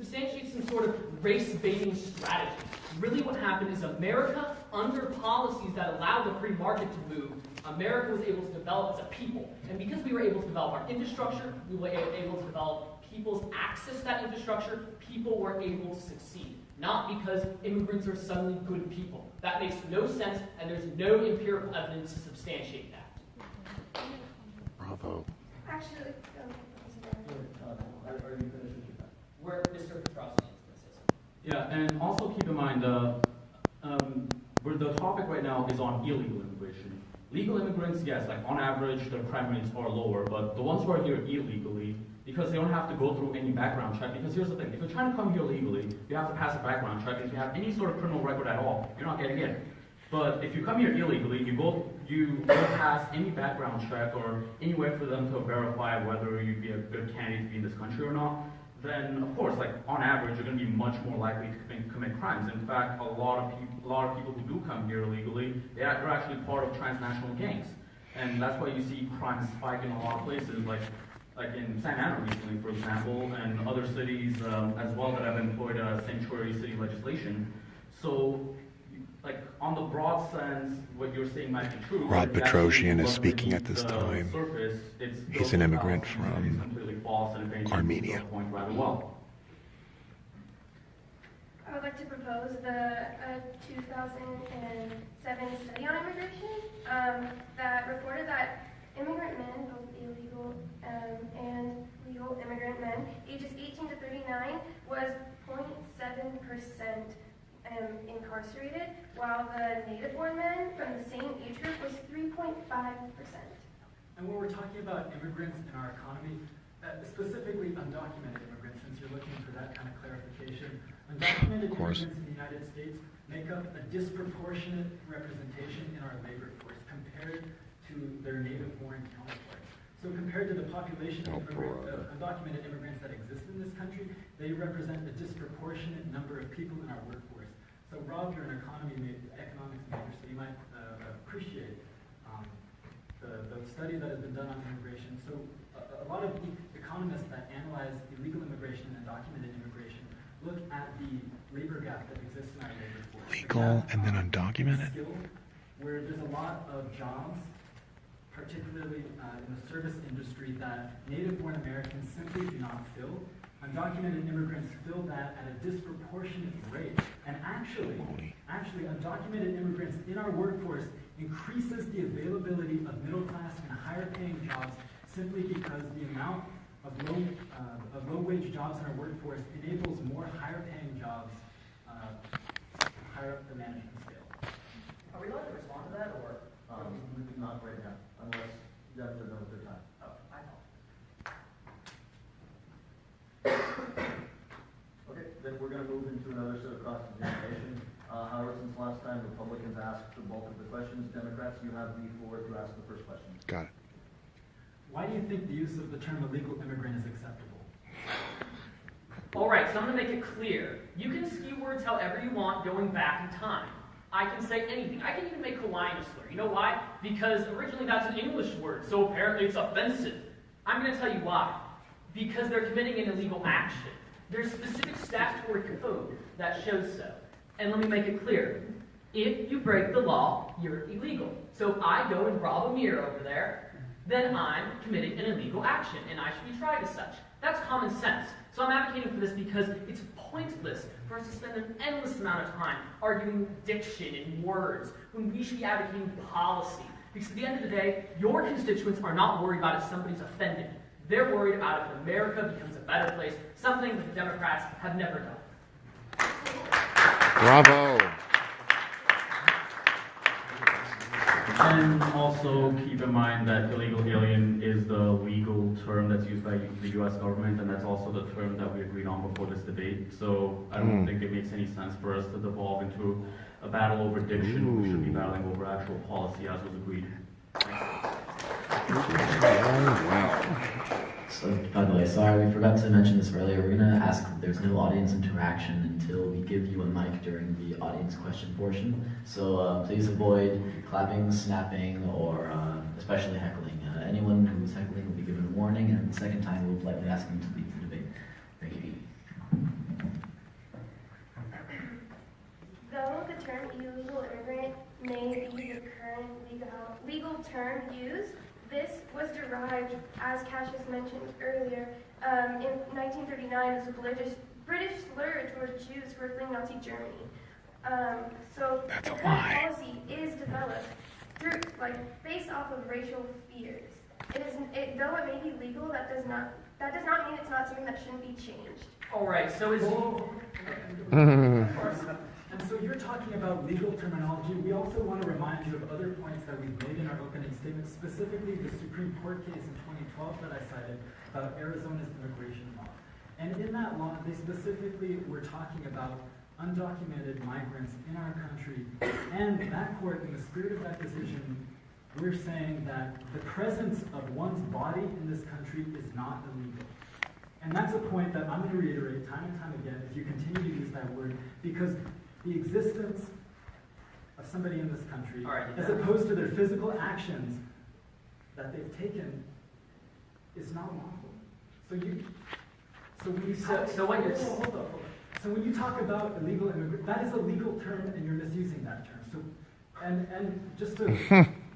substantiate some sort of race-baiting strategy. Really what happened is America, under policies that allowed the free market to move, America was able to develop as a people. And because we were able to develop our infrastructure, we were able to develop people's access to that infrastructure, people were able to succeed. Not because immigrants are suddenly good people. That makes no sense, and there's no empirical evidence to substantiate that. Bravo. Actually, Are you finished with your time? Where Mr. Petrosky is going to say something. Yeah, and also keep in mind, where the topic right now is on illegal immigration. Legal immigrants, yes, like on average, their crime rates are lower, but the ones who are here illegally, because they don't have to go through any background check, because here's the thing, if you're trying to come here legally, you have to pass a background check, and if you have any sort of criminal record at all, you're not getting in. But if you come here illegally, you go past any background check or any way for them to verify whether you'd be a good candidate to be in this country or not, then of course, like on average, you're going to be much more likely to commit crimes. In fact, a lot of people who do come here illegally, they're actually part of transnational gangs, and that's why you see crime spike in a lot of places, like in Santa Ana recently, for example, and other cities as well that have employed sanctuary city legislation. So, like on the broad sense, what you're saying might be true. Rod Petrosian is speaking at this time. He's an immigrant from Armenia. I would like to propose the 2007 study on immigration that reported that immigrant men, both illegal and legal immigrant men, ages 18 to 39, was 0.7% incarcerated, while the native-born men from the same age group was 3.5%. And when we're talking about immigrants in our economy, specifically undocumented immigrants, since you're looking for that kind of clarification, undocumented immigrants in the United States make up a disproportionate representation in our labor force compared to their native-born counterparts. So compared to the population of undocumented immigrants that exist in this country, they represent a disproportionate number of people in our workforce. So Rob, you're an economics major, so you might appreciate the study that has been done on immigration. So a lot of economists that analyze illegal immigration and undocumented immigration look at the labor gap that exists in our labor force. Legal and then undocumented? Where there's a lot of jobs, particularly in the service industry, that native-born Americans simply do not fill. Undocumented immigrants fill that at a disproportionate rate. And actually, undocumented immigrants in our workforce increases the availability of middle-class and higher-paying jobs simply because the amount of low-wage jobs in our workforce enables more higher-paying jobs higher up the management scale. Are we allowed to respond to that, or not right now, unless you have to know at the time? Oh, I know. Okay, then we're going to move into another set of cross-examination. However, since last time Republicans asked the bulk of the questions, Democrats, you have the floor to ask the first question. Got it. Why do you think the use of the term illegal immigrant is acceptable? All right, so I'm going to make it clear. You can skew words however you want going back in time. I can say anything. I can even make Hawaiian a slur. You know why? Because originally that's an English word, so apparently it's offensive. I'm going to tell you why. Because they're committing an illegal action. There's specific statutory code that shows so. And let me make it clear. If you break the law, you're illegal. So if I go and rob a mirror over there, then I'm committing an illegal action, and I should be tried as such. That's common sense. So I'm advocating for this because it's pointless for us to spend an endless amount of time arguing diction and words when we should be advocating policy. Because at the end of the day, your constituents are not worried about if somebody's offended. They're worried about if America becomes a better place, something that the Democrats have never done. Bravo. And also keep in mind that illegal alien is the legal term that's used by the U.S. government, and that's also the term that we agreed on before this debate. So I don't think it makes any sense for us to devolve into a battle over diction. We should be battling over actual policy as was agreed. Wow. So, by the way, sorry, we forgot to mention this earlier. We're going to ask that there's no audience interaction until we give you a mic during the audience question portion. So please avoid clapping, snapping, or especially heckling. Anyone who's heckling will be given a warning, and the second time we'll politely ask them to leave the debate. Thank you. term used, this was derived, as Cassius mentioned earlier, in 1939 as a British slur towards Jews who were fleeing Nazi Germany. So That's the a current lie. policy is developed through, based off of racial fears. Though it may be legal, that does not mean it's not something that shouldn't be changed. All right, so is Of course. And so you're talking about legal terminology. We also want to remind you of other points that we've made in our opening statement, specifically the Supreme Court case in 2012 that I cited about Arizona's immigration law. And in that law, they specifically were talking about undocumented migrants in our country. And that court, in the spirit of that decision, we're saying that the presence of one's body in this country is not illegal. And that's a point that I'm going to reiterate time and time again if you continue to use that word, because the existence of somebody in this country, as opposed to their physical actions that they've taken, is not lawful. So when you talk about illegal immigrant, that is a legal term, and you're misusing that term. So, and just to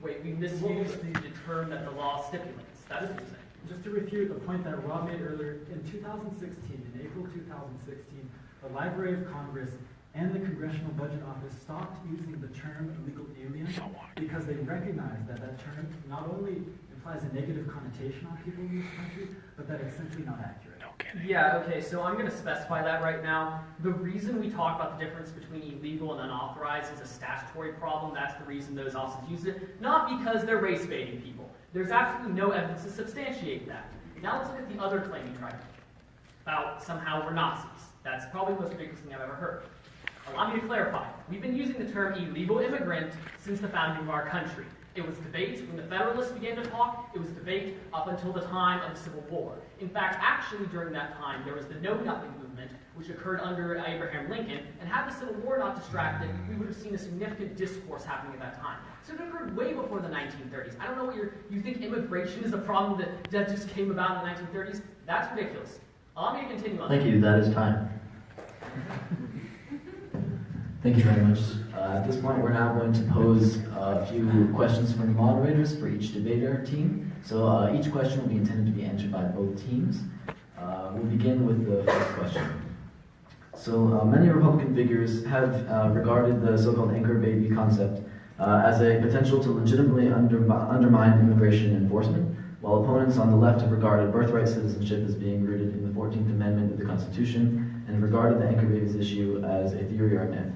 wait, we misused the term that the law stipulates. That's what you're saying. Just to refute a point that Rob made earlier, in 2016, in April 2016, the Library of Congress and the Congressional Budget Office stopped using the term illegal alien because they recognized that that term not only implies a negative connotation on people in this country, but that it's simply not accurate. No kidding. Yeah, okay, so I'm going to specify that right now. The reason we talk about the difference between illegal and unauthorized is a statutory problem. That's the reason those officers use it, not because they're race-baiting people. There's absolutely no evidence to substantiate that. Now let's look at the other claim you tried to make, about somehow we're Nazis. That's probably the most ridiculous thing I've ever heard. Allow me to clarify. We've been using the term illegal immigrant since the founding of our country. It was debate when the Federalists began to talk. It was debate up until the time of the Civil War. In fact, actually during that time, there was the Know Nothing movement, which occurred under Abraham Lincoln, and had the Civil War not distracted, we would have seen a significant discourse happening at that time. So it occurred way before the 1930s. I don't know what you think immigration is a problem that just came about in the 1930s? That's ridiculous. Allow me to continue on. Thank you, that is time. Thank you very much. At this point, we're now going to pose a few questions from the moderators for each debater team. So each question will be intended to be answered by both teams. We'll begin with the first question. So many Republican figures have regarded the so-called anchor baby concept as a potential to legitimately undermine immigration enforcement, while opponents on the left have regarded birthright citizenship as being rooted in the 14th Amendment of the Constitution and regarded the anchor babies issue as a theory or a myth.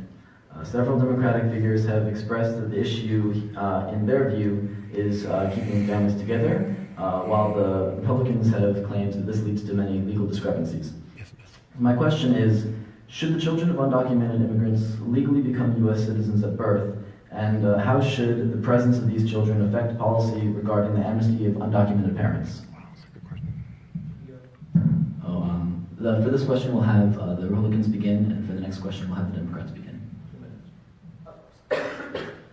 Several Democratic figures have expressed that the issue, in their view, is keeping families together, while the Republicans have claimed that this leads to many legal discrepancies. My question is, should the children of undocumented immigrants legally become U.S. citizens at birth, and how should the presence of these children affect policy regarding the amnesty of undocumented parents? For this question, we'll have the Republicans begin, and for the next question, we'll have the Democrats begin.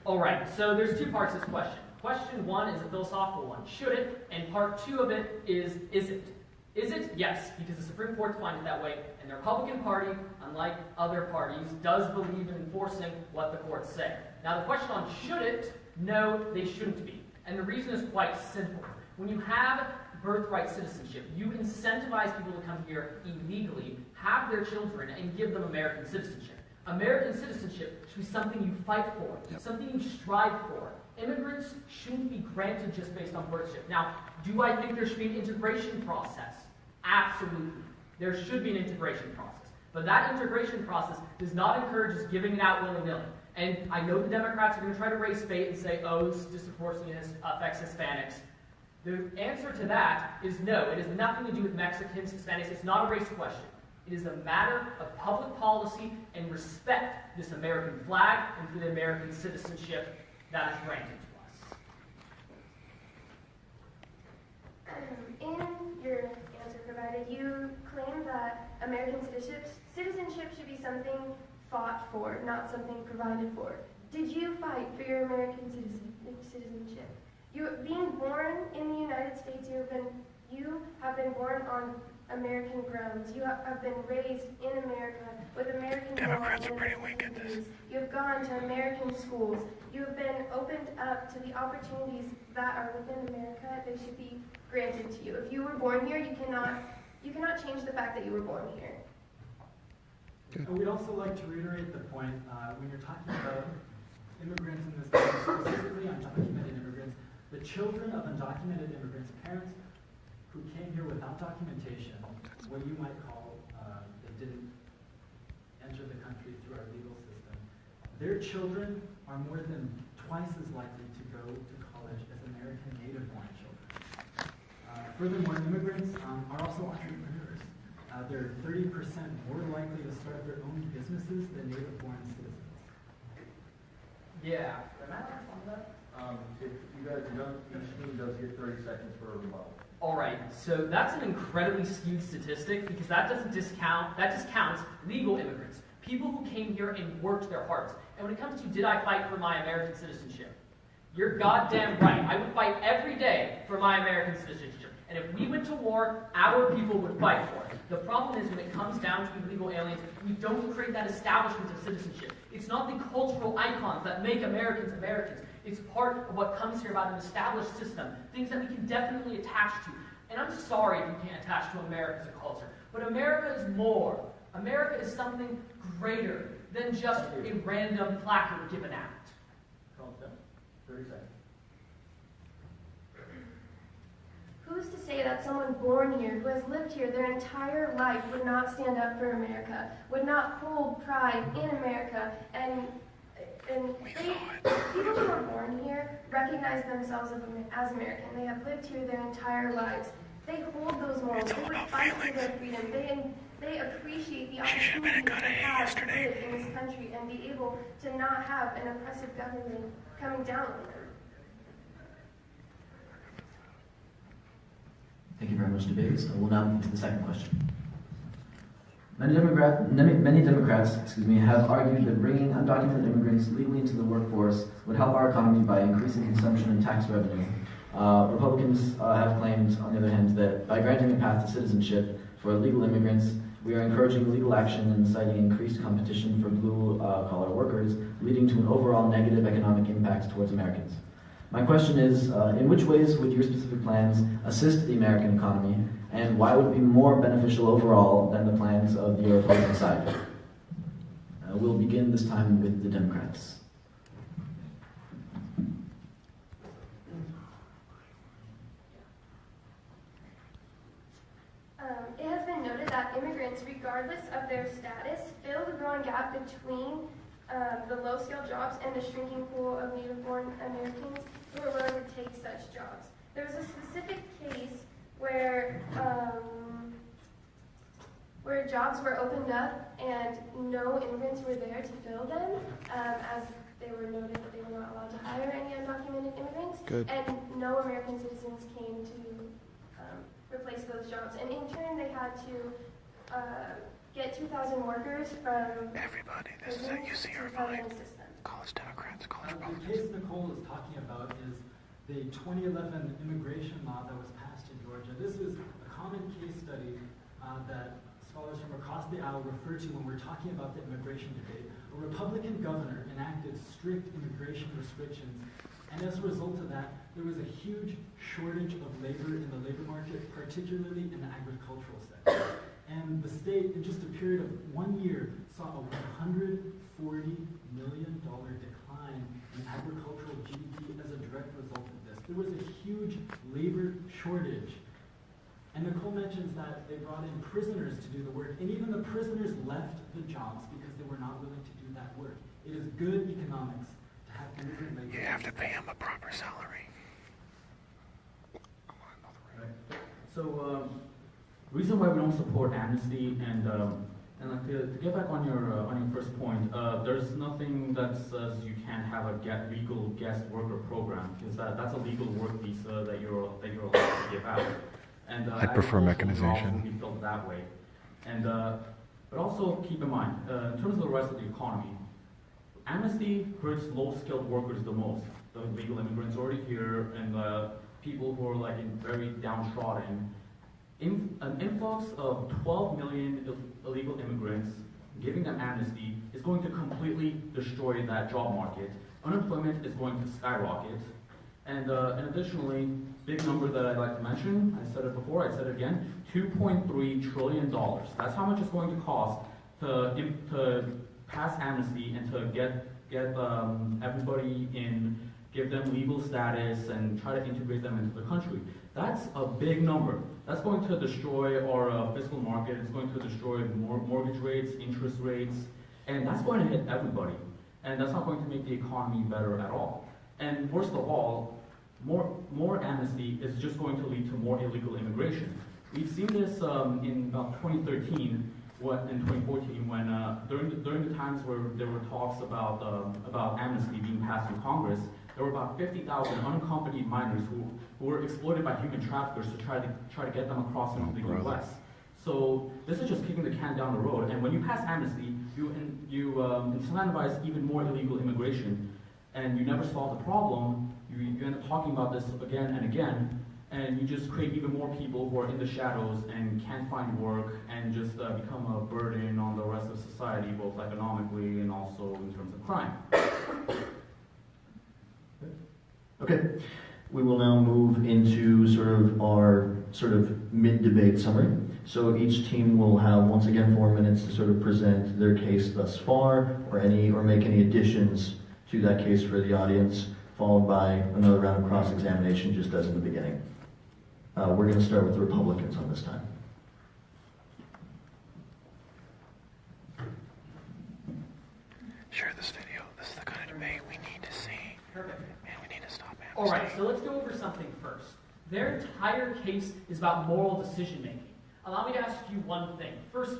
All right, so there's two parts to this question. Question one is a philosophical one. Should it? And part two of it is it? Is it? Yes, because the Supreme Court defined it that way, and the Republican Party, unlike other parties, does believe in enforcing what the courts say. Now the question on should it? No, they shouldn't be. And the reason is quite simple. When you have birthright citizenship, you incentivize people to come here illegally, have their children, and give them American citizenship. American citizenship should be something you fight for, something you strive for. Immigrants shouldn't be granted just based on birthship. Now, do I think there should be an integration process? Absolutely. There should be an integration process. But that integration process does not encourage just giving it out willy-nilly. And I know the Democrats are going to try to race bait and say, oh, this disproportionately affects Hispanics. The answer to that is no. It has nothing to do with Mexicans, Hispanics. It's not a race question. It is a matter of public policy and respect this American flag and for the American citizenship that is granted to us. In your answer provided, you claim that American citizenship should be something fought for, not something provided for. Did you fight for your American citizenship? You, being born in the United States, you have been born on American grounds. You have been raised in America with American values. Democrats are pretty weak at this. You have gone to American schools. You have been opened up to the opportunities that are within America. They should be granted to you. If you were born here, you cannot change the fact that you were born here. And we'd also like to reiterate the point, when you're talking about immigrants in this country, specifically undocumented immigrants, the children of undocumented immigrants, parents who came here without documentation, what you might call, they didn't enter the country through our legal system, their children are more than twice as likely to go to college as American native-born children. Furthermore, immigrants are also entrepreneurs. They're 30% more likely to start their own businesses than native-born citizens. Yeah. Can I ask on that? If you guys don't, each team does get 30 seconds for a rebuttal. All right, so that's an incredibly skewed statistic because that just counts legal immigrants, people who came here and worked their hearts. And when it comes to did I fight for my American citizenship, you're goddamn right. I would fight every day for my American citizenship. And if we went to war, our people would fight for it. The problem is when it comes down to illegal aliens, we don't create that establishment of citizenship. It's not the cultural icons that make Americans Americans. It's part of what comes here about an established system, things that we can definitely attach to. And I'm sorry if you can't attach to America as a culture, but America is more. America is something greater than just a random placard given out. Calm down. 30 seconds. Who's to say that someone born here, who has lived here their entire life, would not stand up for America, would not hold pride in America, and people who are born here recognize themselves as American. They have lived here their entire lives. They hold those morals. They would fight for their freedom. They appreciate the opportunity to have to live in this country and be able to not have an oppressive government coming down on them. Thank you very much, debaters. We'll now move to the second question. Many Democrats have argued that bringing undocumented immigrants legally into the workforce would help our economy by increasing consumption and tax revenue. Republicans have claimed, on the other hand, that by granting a path to citizenship for illegal immigrants, we are encouraging legal action and inciting increased competition for blue-collar workers, leading to an overall negative economic impact towards Americans. My question is, in which ways would your specific plans assist the American economy, and why would it be more beneficial overall than the plans of your opposing side? We'll begin this time with the Democrats. It has been noted that immigrants, regardless of their status, fill the growing gap between the low-skilled jobs and the shrinking pool of native-born Americans who are willing to take such jobs. There was a specific case where jobs were opened up and no immigrants were there to fill them, as they were noted that they were not allowed to hire any undocumented immigrants. Good. And no American citizens came to replace those jobs. And in turn, they had to get 2,000 workers from Everybody, this is at UCI Irvine. College Democrats, college The politics. case Nicole is talking about is the 2011 immigration law that was passed in Georgia. This is a common case study that scholars from across the aisle refer to when we're talking about the immigration debate. A Republican governor enacted strict immigration restrictions, and as a result of that, there was a huge shortage of labor in the labor market, particularly in the agricultural sector. And the state, in just a period of 1 year, saw a $140 million decline in agricultural GDP as a direct result of this. There was a huge labor shortage. And Nicole mentions that they brought in prisoners to do the work, and even the prisoners left the jobs because they were not willing to do that work. It is good economics to have immigrant labor. You have to pay him a proper salary. So, reason why we don't support amnesty and like to get back on your first point, there's nothing that says you can't have a legal guest worker program because that's a legal work visa that you're allowed to give out. And I prefer mechanization. Be built that way. And but also keep in mind, in terms of the rest of the economy, amnesty hurts low-skilled workers the most. The legal immigrants already here and people who are like very downtrodden. An influx of 12 million illegal immigrants giving them amnesty is going to completely destroy that job market. Unemployment is going to skyrocket. And additionally, big number that I'd like to mention, I said it before, I said it again, $2.3 trillion. That's how much it's going to cost to pass amnesty and to get everybody in, give them legal status and try to integrate them into the country. That's a big number. That's going to destroy our fiscal market. It's going to destroy mortgage rates, interest rates, and that's going to hit everybody. And that's not going to make the economy better at all. And worst of all, more amnesty is just going to lead to more illegal immigration. We've seen this in about 2013, in 2014, when during the times where there were talks about amnesty being passed through Congress, there were about 50,000 unaccompanied minors who were exploited by human traffickers to try to get them across into the U.S. So this is just kicking the can down the road. And when you pass amnesty, you incentivize even more illegal immigration, and you never solve the problem. You end up talking about this again and again, and you just create even more people who are in the shadows and can't find work and just become a burden on the rest of society, both economically and also in terms of crime. Okay, we will now move into our mid-debate summary. So each team will have, once again, 4 minutes to sort of present their case thus far, or make any additions to that case for the audience, followed by another round of cross-examination, just as in the beginning. We're going to start with the Republicans on this time. Share this video. This is the kind of debate we need to see. Perfect. And we need to stop amnesty. All right, so let's go over something first. Their entire case is about moral decision-making. Allow me to ask you one thing. First,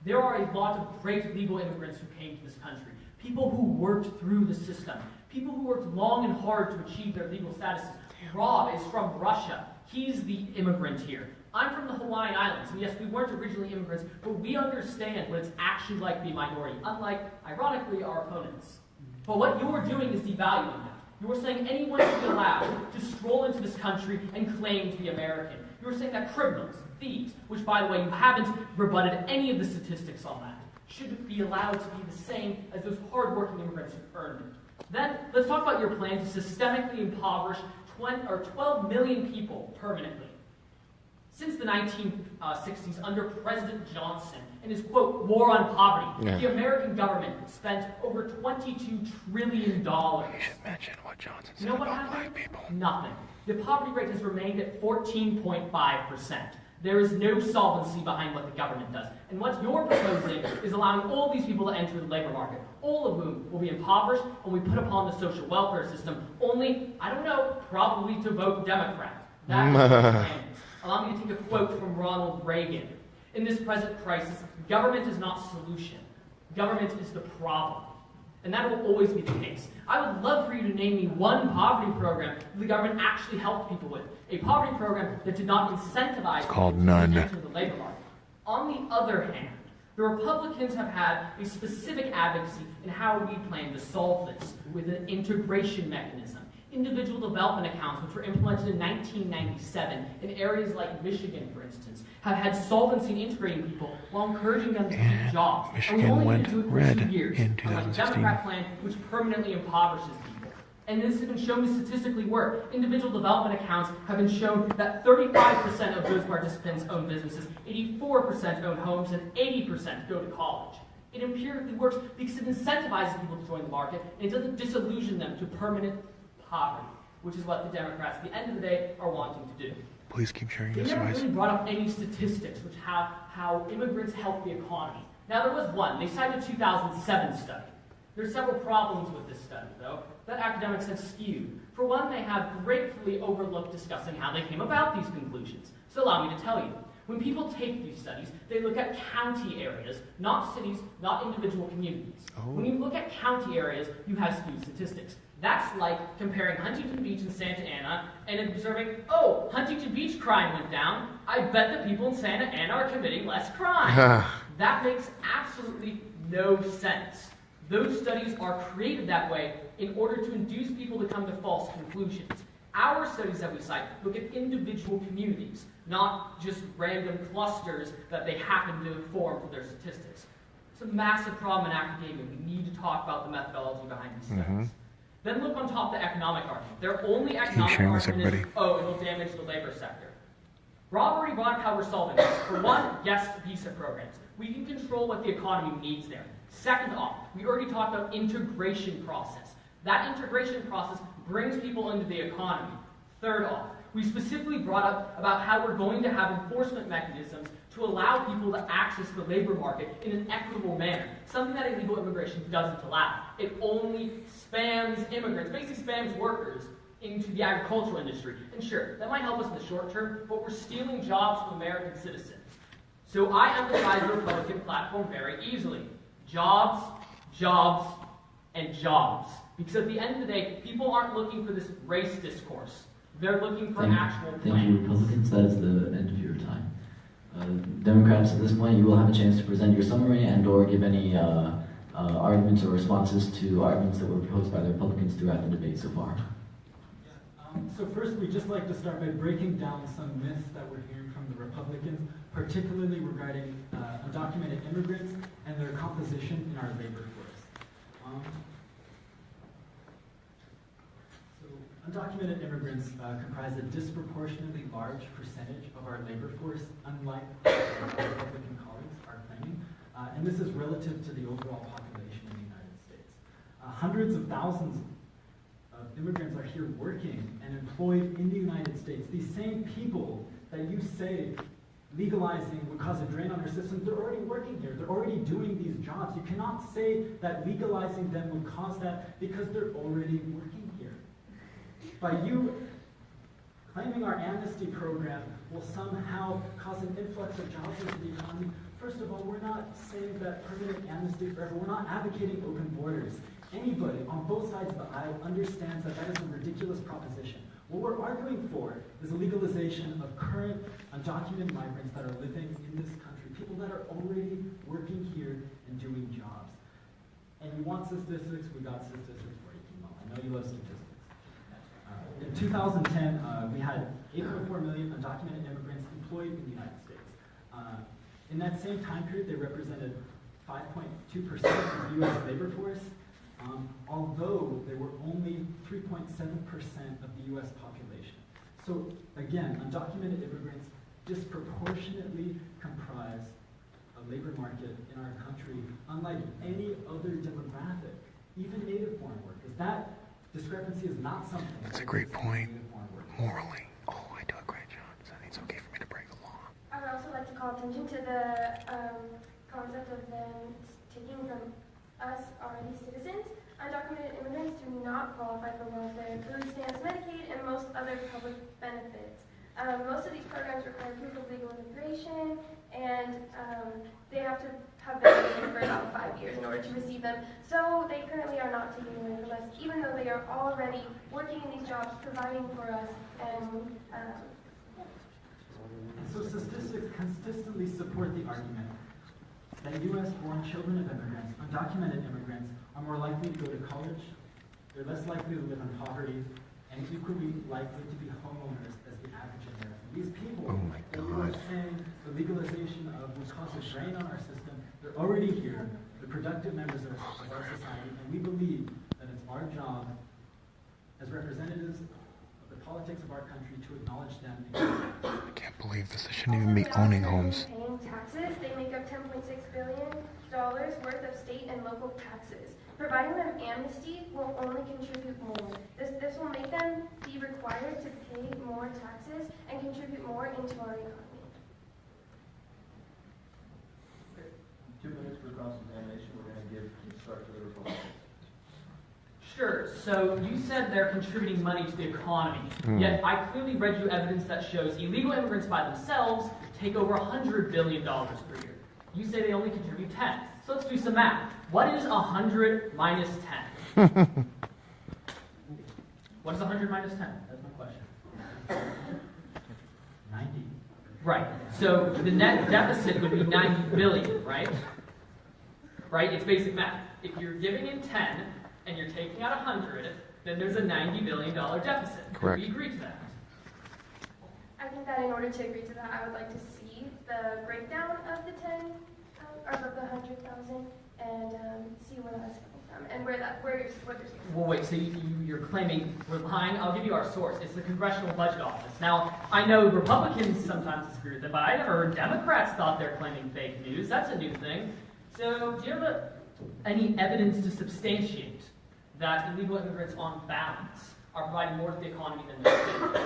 there are a lot of great legal immigrants who came to this country. People who worked through the system. People who worked long and hard to achieve their legal statuses. Rob is from Russia. He's the immigrant here. I'm from the Hawaiian Islands, and yes, we weren't originally immigrants, but we understand what it's actually like to be a minority, unlike, ironically, our opponents. But what you're doing is devaluing that. You're saying anyone should be allowed to stroll into this country and claim to be American. You're saying that criminals, thieves, which, by the way, you haven't rebutted any of the statistics on that, should be allowed to be the same as those hardworking immigrants who earned it. Then, let's talk about your plan to systemically impoverish 12 million people permanently. Since the 1960s, under President Johnson and his, quote, war on poverty, the American government spent over $22 trillion. You should mention what Johnson said about black people. Nothing. The poverty rate has remained at 14.5%. There is no solvency behind what the government does. And what you're proposing is allowing all these people to enter the labor market, all of whom will be impoverished and we put upon the social welfare system, only, I don't know, probably to vote Democrat. That's what the plan is. Allow me to take a quote from Ronald Reagan. In this present crisis, government is not solution. Government is the problem. And that will always be the case. I would love for you to name me one poverty program that the government actually helped people with. A poverty program that did not incentivize people to enter the labor market. On the other hand, the Republicans have had a specific advocacy in how we plan to solve this with an integration mechanism. Individual development accounts, which were implemented in 1997 in areas like Michigan, for instance, have had solvency in integrating people while encouraging them to keep jobs. Michigan went red in 2016. Like the Democrat plan, which permanently impoverishes people. And this has been shown to statistically work. Individual development accounts have been shown that 35% of those participants own businesses, 84% own homes, and 80% go to college. It empirically works because it incentivizes people to join the market, and it doesn't disillusion them to permanent poverty, which is what the Democrats, at the end of the day, are wanting to do. Please keep sharing this, guys. They never really brought up any statistics which how immigrants help the economy. Now, there was one. They cited a 2007 study. There are several problems with this study, though, that academics have skewed. For one, they have gratefully overlooked discussing how they came about these conclusions. So allow me to tell you. When people take these studies, they look at county areas, not cities, not individual communities. When you look at county areas, you have skewed statistics. That's like comparing Huntington Beach and Santa Ana and observing, oh, Huntington Beach crime went down. I bet the people in Santa Ana are committing less crime. That makes absolutely no sense. Those studies are created that way in order to induce people to come to false conclusions. Our studies that we cite look at individual communities, not just random clusters that they happen to form for their statistics. It's a massive problem in academia. We need to talk about the methodology behind these studies. Then look on top the economic argument. Their only economic sharing this, argument is, everybody? it'll damage the labor sector. Rob already brought up how we're solving this. For one, yes to visa programs. We can control what the economy needs there. Second off, we already talked about integration process. That integration process brings people into the economy. Third off, we specifically brought up about how we're going to have enforcement mechanisms to allow people to access the labor market in an equitable manner, something that illegal immigration doesn't allow. It only spams immigrants, basically spams workers into the agricultural industry. And sure, that might help us in the short term, but we're stealing jobs from American citizens. So I emphasize the Republican platform very easily. Jobs, jobs, and jobs. Because at the end of the day, people aren't looking for this race discourse. They're looking for actual plans. Thank you, Republicans. That is the end of your time. Democrats, at this point, you will have a chance to present your summary and/or give any arguments or responses to arguments that were proposed by the Republicans throughout the debate so far. So first, we'd just like to start by breaking down some myths that we're hearing from the Republicans, particularly regarding undocumented immigrants and their composition in our labor force. Undocumented immigrants comprise a disproportionately large percentage of our labor force, unlike what our Republican colleagues are claiming, and this is relative to the overall population in the United States. Hundreds of thousands of immigrants are here working and employed in the United States. These same people that you say legalizing would cause a drain on our system, they're already working here. They're already doing these jobs. You cannot say that legalizing them would cause that because they're already working here. By you claiming our amnesty program will somehow cause an influx of jobs into the economy, first of all, we're not saying that permanent amnesty forever. We're not advocating open borders. Anybody on both sides of the aisle understands that that is a ridiculous proposition. What we're arguing for is a legalization of current undocumented migrants that are living in this country, people that are already working here and doing jobs. And you want statistics? We got statistics for you, Kemal. I know you love statistics. In 2010, we had 8.4 million undocumented immigrants employed in the United States. In that same time period, they represented 5.2% of the U.S. labor force, although they were only 3.7% of the U.S. population. So again, undocumented immigrants disproportionately comprise a labor market in our country, unlike any other demographic, even native-born workers. That discrepancy is not something. That's a great point. Morally, I do a great job, so it's okay for me to break the law. I would also like to call attention to the concept of them taking from us already citizens. Undocumented immigrants do not qualify for welfare, food stamps, Medicaid, and most other public benefits. Most of these programs require proof of legal immigration, and they have to have been living for about 5 years in order to receive them. So they currently are not taking away from us, even though they are already working in these jobs, providing for us, and so statistics consistently support the argument that U.S.-born children of immigrants, undocumented immigrants, are more likely to go to college, they're less likely to live in poverty, and equally likely to be homeowners as the average American. These people, that you are saying the legalization of would cause a drain on our system, they're already here, they're productive members of our society, and we believe that it's our job as representatives of the politics of our country to acknowledge them. I can't believe this. They shouldn't even be owning homes. Paying taxes, they make up $10.6 billion worth of state and local taxes. Providing them amnesty will only contribute more. This will make them be required to pay more taxes and contribute more into our economy. 2 minutes for cross-examination. We're going to give start to the Republicans. Sure, so you said they're contributing money to the economy, yet I clearly read you evidence that shows illegal immigrants by themselves take over $100 billion per year. You say they only contribute 10. So let's do some math. What is 100 minus 10? What is 100 minus 10? That's my question. 90. Right, so the net deficit would be 90 billion, right? Right, it's basic math. If you're giving in 10, and you're taking out 100, then there's a $90 billion deficit. Correct. Do we agree to that? I think that in order to agree to that, I would like to see the breakdown of the are above the 100,000 and see where that's coming from and where their source is. Well, wait, so you're claiming we're lying? I'll give you our source. It's the Congressional Budget Office. Now, I know Republicans sometimes disagree with it, but I never heard Democrats thought they're claiming fake news. That's a new thing. So, do you have any evidence to substantiate that illegal immigrants on balance are providing more to the economy than they're doing?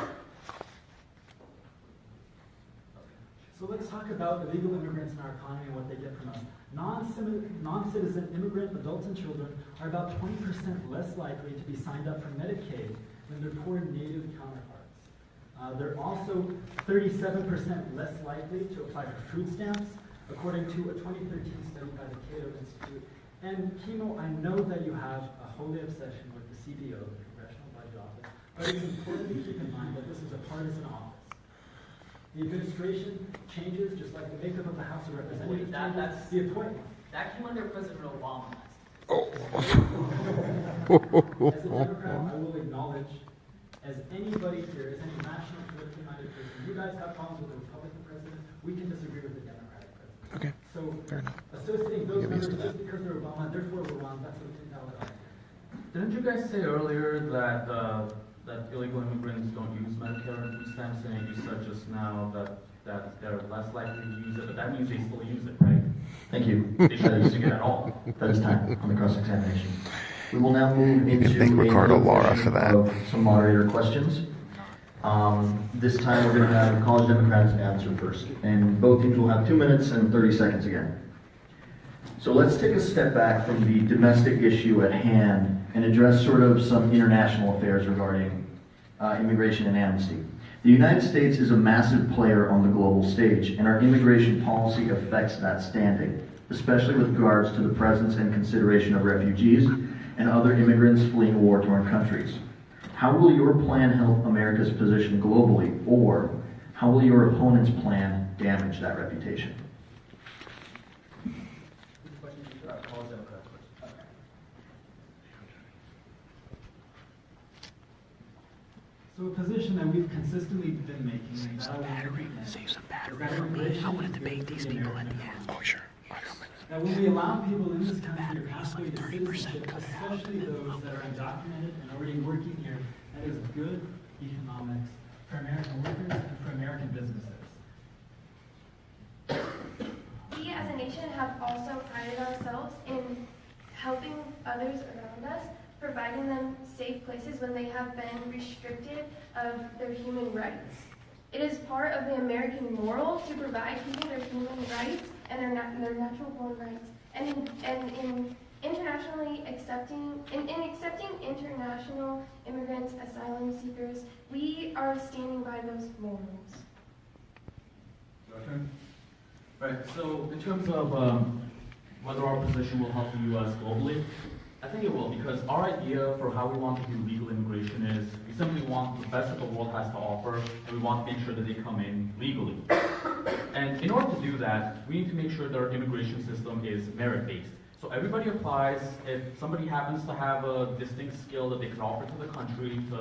So let's talk about illegal immigrants in our economy and what they get from us. Non-citizen immigrant adults and children are about 20% less likely to be signed up for Medicaid than their poor native counterparts. They're also 37% less likely to apply for food stamps, according to a 2013 study by the Cato Institute. And Kimo, I know that you have a holy obsession with the CBO, the Congressional Budget Office, but it's important to keep in mind that this is a partisan office. The administration changes just like the makeup of the House of Representatives. That's the appointment. That came under President Obama. As a Democrat, I will acknowledge, as anybody here, as any rational, politically minded person, you guys have problems with the Republican president, we can disagree with the Democratic president. Okay, So fair enough. associating those Get used members to just because they're Obama, therefore we're wrong, that's an invalid argument. Didn't you guys say earlier that that illegal immigrants don't use Medicare and food stamps, and you said just now that they're less likely to use it, but that means they still use it, right? Thank you. They shouldn't use it at all. That is time on the cross-examination. We will now move You can into thank Ricardo another Lara session for that. of some moderator questions. This time we're going to have College Democrats answer first, and both teams will have 2 minutes and 30 seconds again. So let's take a step back from the domestic issue at hand and address sort of some international affairs regarding immigration and amnesty. The United States is a massive player on the global stage, and our immigration policy affects that standing, especially with regards to the presence and consideration of refugees and other immigrants fleeing war-torn countries. How will your plan help America's position globally, or how will your opponent's plan damage that reputation? So a position that we've consistently been making is that immigration is good for the American economy. Oh, sure. That when we allow people in this country to pathway to citizenship, especially those that are undocumented and already working here, that is good economics for American workers and for American businesses. We as a nation have also prided ourselves in helping others around us, providing them safe places when they have been restricted of their human rights. It is part of the American moral to provide people their human rights and their natural born rights. And in accepting international immigrants, asylum seekers, we are standing by those morals. Okay. Right, so in terms of whether our position will help the U.S. globally, I think it will, because our idea for how we want to do legal immigration is we simply want the best that the world has to offer, and we want to make sure that they come in legally. And in order to do that, we need to make sure that our immigration system is merit-based. So everybody applies. If somebody happens to have a distinct skill that they can offer to the country to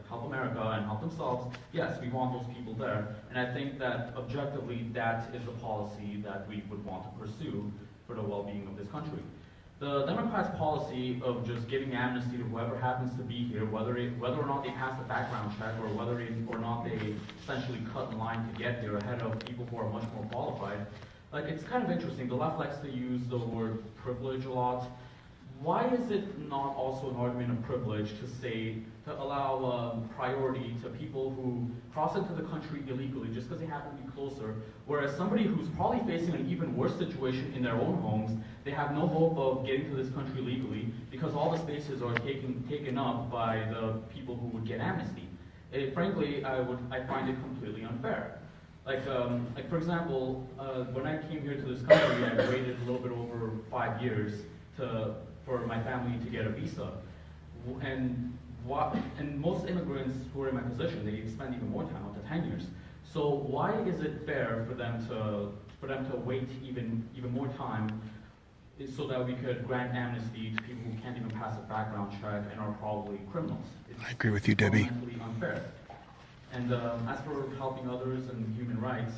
help America and help themselves, yes, we want those people there. And I think that objectively, that is the policy that we would want to pursue for the well-being of this country. The Democrats' policy of just giving amnesty to whoever happens to be here, whether or not they pass the background check, or whether or not they essentially cut in line to get here ahead of people who are much more qualified, it's kind of interesting. The left likes to use the word privilege a lot. Why is it not also an argument of privilege to allow priority to people who cross into the country illegally just because they happen to be closer, whereas somebody who's probably facing an even worse situation in their own homes, they have no hope of getting to this country legally because all the spaces are taken up by the people who would get amnesty. Frankly, I find it completely unfair. For example, when I came here to this country, I waited a little bit over 5 years for my family to get a visa, and most immigrants who are in my position, they spend even more time, up to 10 years. So why is it fair for them to wait even more time, so that we could grant amnesty to people who can't even pass a background check and are probably criminals? I agree with you, Debbie. Fundamentally unfair. And as for helping others and human rights,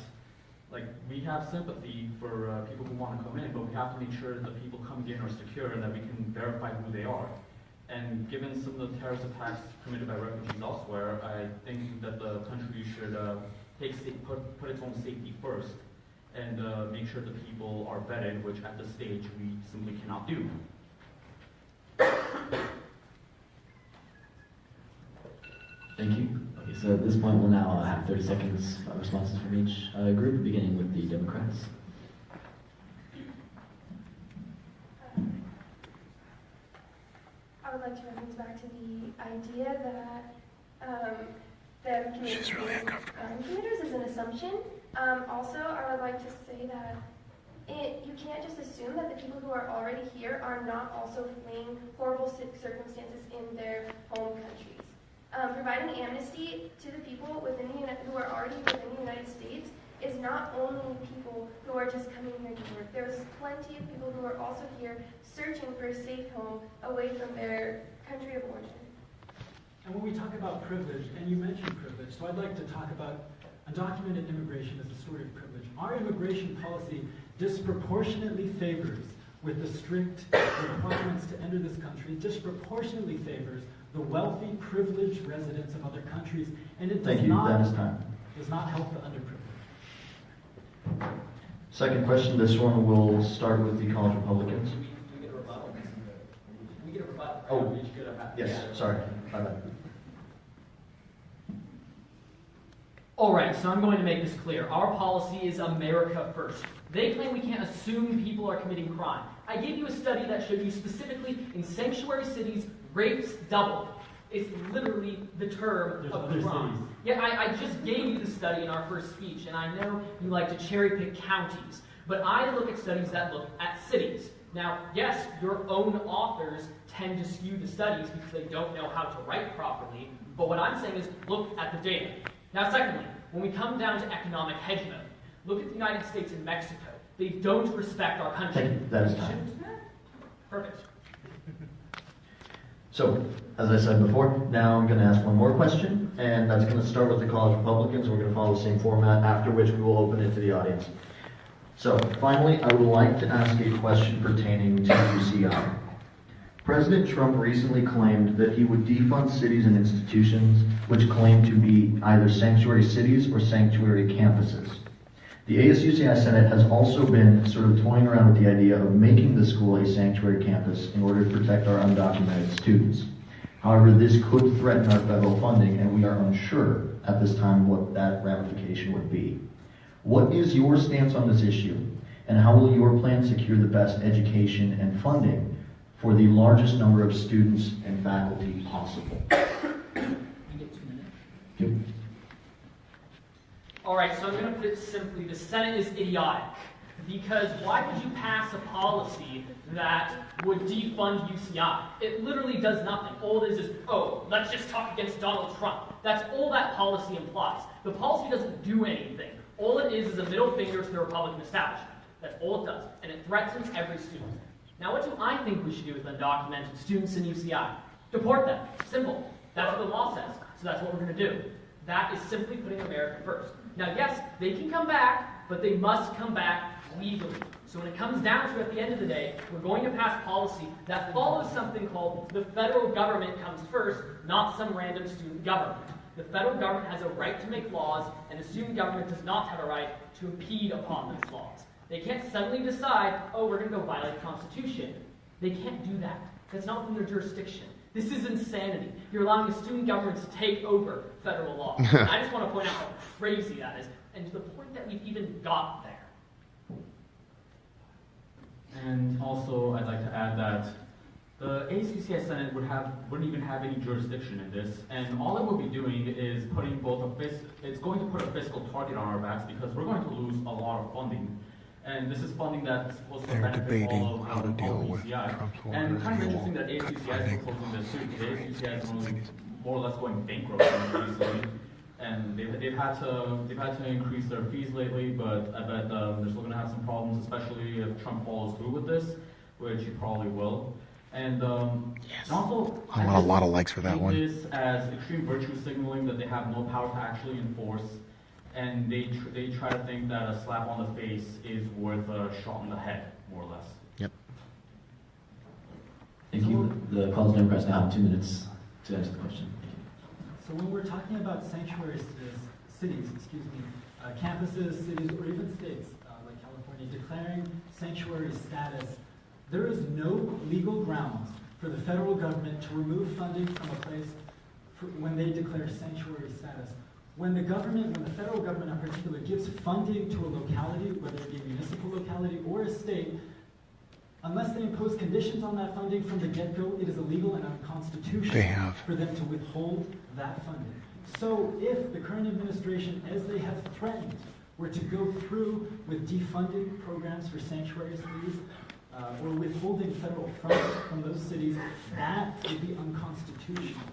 like, we have sympathy for people who want to come in, but we have to make sure that the people coming in are secure and that we can verify who they are. And given some of the terrorist attacks committed by refugees elsewhere, I think that the country should put its own safety first and make sure the people are vetted, which at this stage we simply cannot do. Thank you. Okay, so at this point we'll now have 30 seconds of responses from each group, beginning with the Democrats. I would like to reference back to the idea that the She's really uncomfortable. commuters is an assumption. Also, I would like to say that you can't just assume that the people who are already here are not also fleeing horrible circumstances in their home countries. Providing amnesty to the people who are already within the United States is not only people who are just coming here to work. There's plenty of people who are also here searching for a safe home away from their country of origin. And when we talk about privilege, and you mentioned privilege, so I'd like to talk about undocumented immigration as a story of privilege. Our immigration policy disproportionately favors, with the strict requirements to enter this country, disproportionately favors the wealthy, privileged residents of other countries, and it does not help the underprivileged. Second question, this one will start with the college Republicans. We get a rebuttal. We get a rebuttal. Oh, yes, sorry. My bad. All right, so I'm going to make this clear. Our policy is America first. They claim we can't assume people are committing crime. I gave you a study that showed you specifically in sanctuary cities, rapes doubled. It's literally the term of the crime. Yeah, I just gave you the study in our first speech, and I know you like to cherry pick counties, but I look at studies that look at cities. Now, yes, your own authors tend to skew the studies because they don't know how to write properly, but what I'm saying is look at the data. Now, secondly, when we come down to economic hegemony, look at the United States and Mexico. They don't respect our country. Thank you. That is time. Perfect. So, as I said before, now I'm going to ask one more question, and that's going to start with the college Republicans. We're going to follow the same format, after which we will open it to the audience. So, finally, I would like to ask a question pertaining to UCI. President Trump recently claimed that he would defund cities and institutions which claim to be either sanctuary cities or sanctuary campuses. The ASUCI Senate has also been sort of toying around with the idea of making the school a sanctuary campus in order to protect our undocumented students. However, this could threaten our federal funding, and we are unsure at this time what that ramification would be. What is your stance on this issue, and how will your plan secure the best education and funding for the largest number of students and faculty possible? You get 2 minutes. Yep. All right, so I'm going to put it simply. The Senate is idiotic. Because why would you pass a policy that would defund UCI? It literally does nothing. All it is, oh, let's just talk against Donald Trump. That's all that policy implies. The policy doesn't do anything. All it is a middle finger to the Republican establishment. That's all it does. And it threatens every student. Now, what do I think we should do with undocumented students in UCI? Deport them. Simple. That's what the law says. So that's what we're going to do. That is simply putting America first. Now, yes, they can come back, but they must come back legally. So when it comes down to it, at the end of the day, we're going to pass policy that follows something called the federal government comes first, not some random student government. The federal government has a right to make laws, and the student government does not have a right to impede upon these laws. They can't suddenly decide, oh, we're going to go violate the Constitution. They can't do that. That's not within their jurisdiction. This is insanity. You're allowing the student government to take over federal law. I just want to point out how crazy that is, and to the point that we've even got there. And also, I'd like to add that the ACCI Senate wouldn't even have any jurisdiction in this, and all it would be doing is putting it's going to put a fiscal target on our backs because we're going to lose a lot of funding. And this is funding that's supposed to benefit all of how to deal with UCI. Trump's And orders. kind of interesting that ACCI is proposing this too, because ACCI is only more or less going bankrupt recently. And they've had to increase their fees lately, but I bet they're still going to have some problems, especially if Trump follows through with this, which he probably will. And also, I want a lot of likes for that one. This as extreme virtue signaling that they have no power to actually enforce. and they try to think that a slap on the face is worth a shot in the head, more or less. Yep. Thank you. The College Democrats now have 2 minutes to answer the question. Thank you. So when we're talking about sanctuary cities, campuses, cities, or even states like California declaring sanctuary status, there is no legal grounds for the federal government to remove funding from a place when they declare sanctuary status. When the federal government in particular gives funding to a locality, whether it be a municipal locality or a state, unless they impose conditions on that funding from the get-go, it is illegal and unconstitutional for them to withhold that funding. So if the current administration, as they have threatened, were to go through with defunding programs for sanctuary cities, or withholding federal funds from those cities, that would be unconstitutional.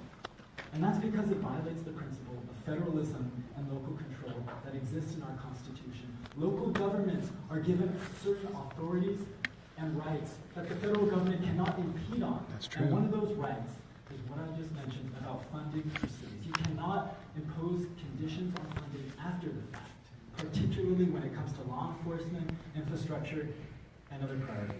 And that's because it violates the principle of federalism and local control that exists in our Constitution. Local governments are given certain authorities and rights that the federal government cannot impede on. That's true. And one of those rights is what I just mentioned about funding for cities. You cannot impose conditions on funding after the fact, particularly when it comes to law enforcement, infrastructure, and other priorities.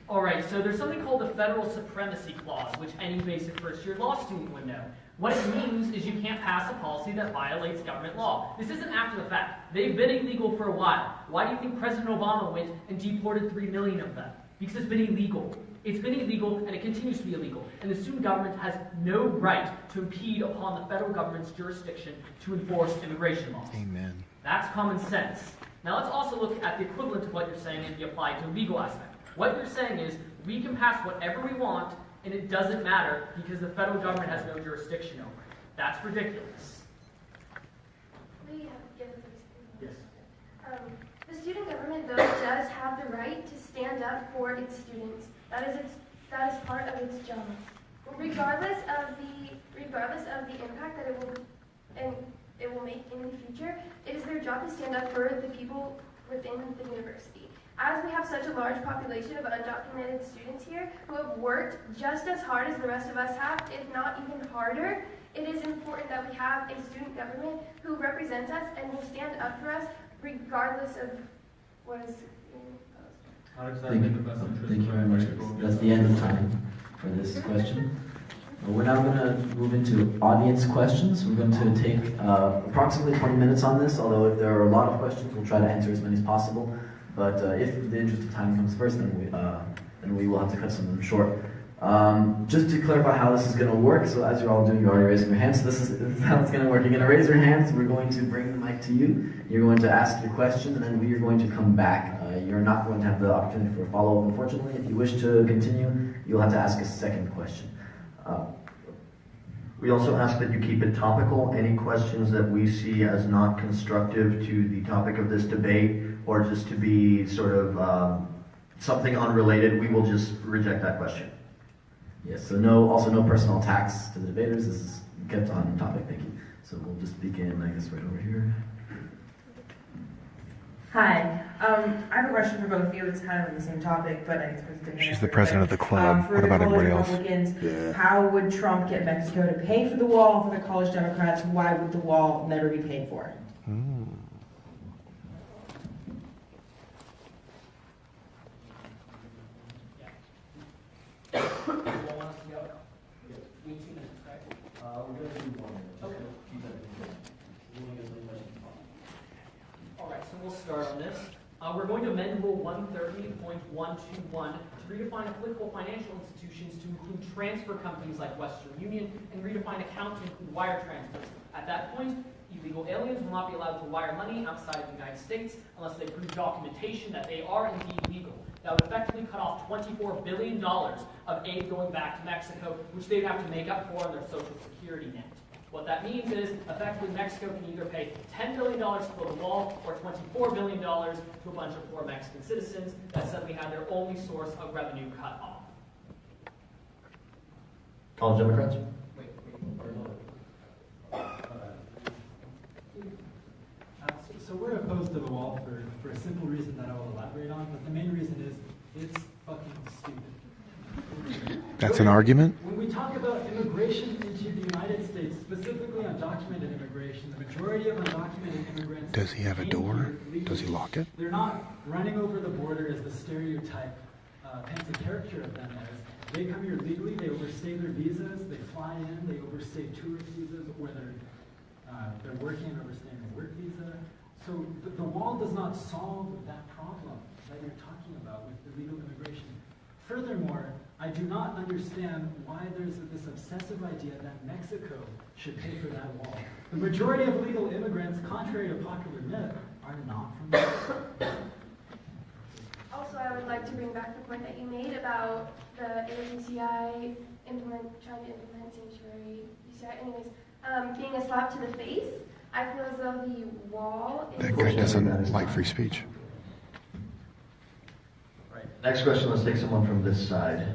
All right, so there's something called the Federal Supremacy Clause, which any basic first-year law student would know. What it means is you can't pass a policy that violates government law. This isn't after the fact. They've been illegal for a while. Why do you think President Obama went and deported 3 million of them? Because it's been illegal. It's been illegal, and it continues to be illegal. And the student government has no right to impede upon the federal government's jurisdiction to enforce immigration laws. Amen. That's common sense. Now let's also look at the equivalent of what you're saying and be applied to a legal aspect. What you're saying is we can pass whatever we want, and it doesn't matter because the federal government has no jurisdiction over it. That's ridiculous. We have given Yes. The student government, though, does have the right to stand up for its students. That is part of its job. Regardless of the impact that it will make in the future, it is their job to stand up for the people within the university. As we have such a large population of undocumented students here who have worked just as hard as the rest of us have, if not even harder, it is important that we have a student government who represents us and will stand up for us regardless of what is being imposed. Thank you very much. That's the end of time for this question. We're now going to move into audience questions. We're going to take approximately 20 minutes on this, although if there are a lot of questions, we'll try to answer as many as possible. But if the interest of time comes first, then we will have to cut some of them short. Just to clarify how this is going to work, so as you're all doing, you're already raising your hands. So this is how it's going to work. You're going to raise your hands. We're going to bring the mic to you. You're going to ask your question, and then we are going to come back. You're not going to have the opportunity for a follow-up, unfortunately. If you wish to continue, you'll have to ask a second question. We also ask that you keep it topical. Any questions that we see as not constructive to the topic of this debate, or just to be sort of something unrelated, we will just reject that question. Yes, so also no personal attacks to the debaters. This is kept on topic, thank you. So we'll just begin, I guess, right over here. Hi, I have a question for both of you. It's kind of on the same topic, but I think She's the president of the club. What about everybody else? Yeah. How would Trump get Mexico to pay for the wall? For the college Democrats, why would the wall never be paid for? We'll start on this. We're going to amend Rule 130.121 to redefine applicable financial institutions to include transfer companies like Western Union and redefine account to include wire transfers. At that point, illegal aliens will not be allowed to wire money outside of the United States unless they prove documentation that they are indeed legal. That would effectively cut off $24 billion of aid going back to Mexico, which they'd have to make up for on their Social Security net. What that means is, effectively, Mexico can either pay $10 billion to build a wall or $24 billion to a bunch of poor Mexican citizens that suddenly had their only source of revenue cut off. College Democrats? So we're opposed to the wall for a simple reason that I will elaborate on, but the main reason is it's fucking stupid. That's an argument? When we talk about immigration into the United Does he have a door? Does he lock it? They're not running over the border as the stereotype paints a caricature of them as. They come here legally, they overstay their visas, they fly in, they overstay tourist visas, or they're working and overstaying their work visa. So the wall does not solve that problem that you're talking about with illegal immigration. Furthermore, I do not understand why there's this obsessive idea that Mexico should pay for that wall. The majority of legal immigrants, contrary to popular myth, are not from Mexico. Also, I would like to bring back the point that you made about the UCI trying to implement sanctuary, UCI, anyways, being a slap to the face. I feel as though the wall is... That guy doesn't like free speech. Right. Next question, let's take someone from this side.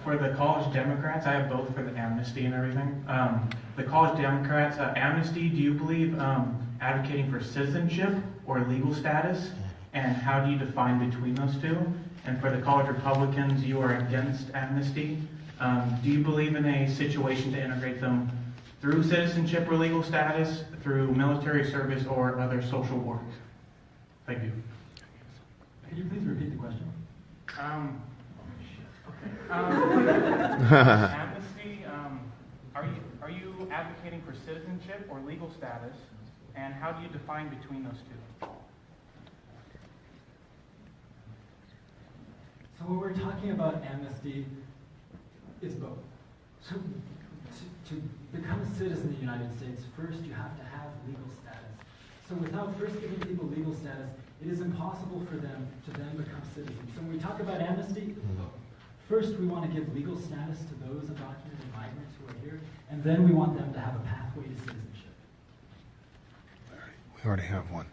For the college Democrats, I have both for the amnesty and everything. The college Democrats, amnesty, do you believe advocating for citizenship or legal status? And how do you define between those two? And for the college Republicans, you are against amnesty. Do you believe in a situation to integrate them through citizenship or legal status, through military service or other social work? Thank you. Can you please repeat the question? Amnesty, are you advocating for citizenship or legal status, and how do you define between those two? So when we're talking about amnesty, it's both. So to become a citizen of the United States, first you have to have legal status. So without first giving people legal status, it is impossible for them to then become citizens. So when we talk about amnesty, it's both. First, we want to give legal status to those undocumented migrants who are here, and then we want them to have a pathway to citizenship. We already have one.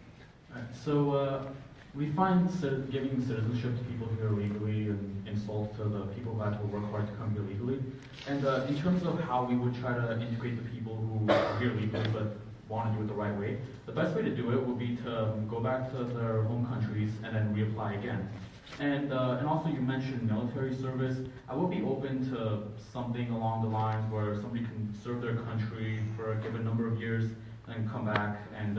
So we find giving citizenship to people here legally an insult to the people who had to work hard to come here legally. And in terms of how we would try to integrate the people who are here legally but want to do it the right way, the best way to do it would be to go back to their home countries and then reapply again. And also you mentioned military service. I would be open to something along the lines where somebody can serve their country for a given number of years and come back and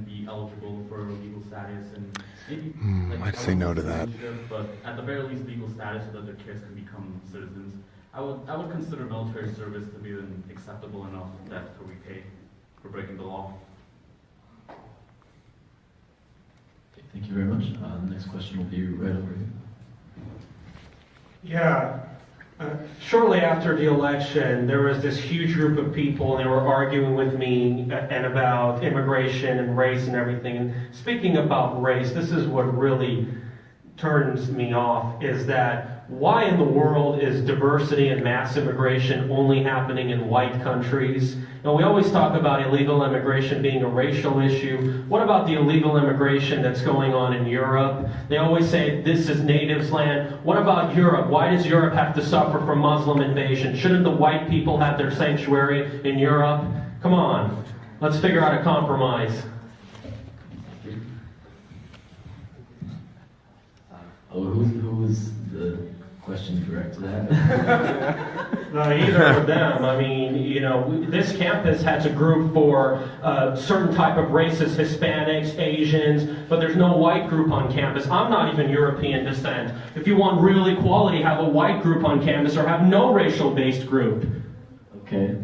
be eligible for legal status and maybe I'd say no to that. But at the very least legal status so that their kids can become citizens. I would consider military service to be an acceptable enough debt to repay for breaking the law. Thank you very much. The next question will be right over here. Yeah. Shortly after the election, there was this huge group of people, and they were arguing with me and about immigration and race and everything. And speaking about race, this is what really turns me off, is that why in the world is diversity and mass immigration only happening in white countries? Now, we always talk about illegal immigration being a racial issue. What about the illegal immigration that's going on in Europe? They always say this is natives' land. What about Europe? Why does Europe have to suffer from Muslim invasion? Shouldn't the white people have their sanctuary in Europe? Come on, let's figure out a compromise. Who's the question directed at? No, either of them. I mean, you know, this campus has a group for a certain type of races, Hispanics, Asians, but there's no white group on campus. I'm not even European descent. If you want real equality, have a white group on campus or have no racial-based group. Okay.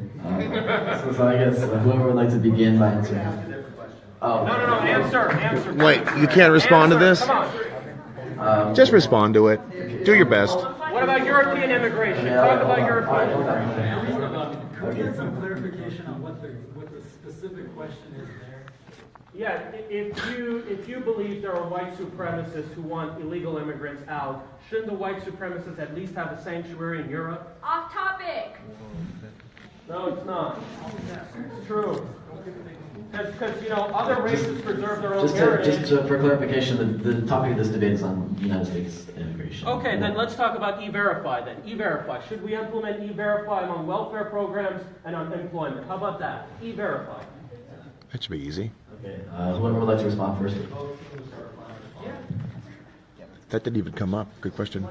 So I guess whoever would like to begin by answering. Oh. No, answer. Wait, you can't respond to this? Come on. Just respond to it. Do your best. What about European immigration? Talk about European immigration. Could we get some clarification on what the specific question is there? Yeah, if you believe there are white supremacists who want illegal immigrants out, shouldn't the white supremacists at least have a sanctuary in Europe? Off topic. No, it's not. It's true. Because you know, other races preserve their own heritage. For clarification, the topic of this debate is on United States immigration. Okay, then let's talk about E-Verify then. E-Verify. Should we implement E-Verify on welfare programs and on employment? How about that? E-Verify. That should be easy. Okay, whoever would like to respond first. That didn't even come up. Good question.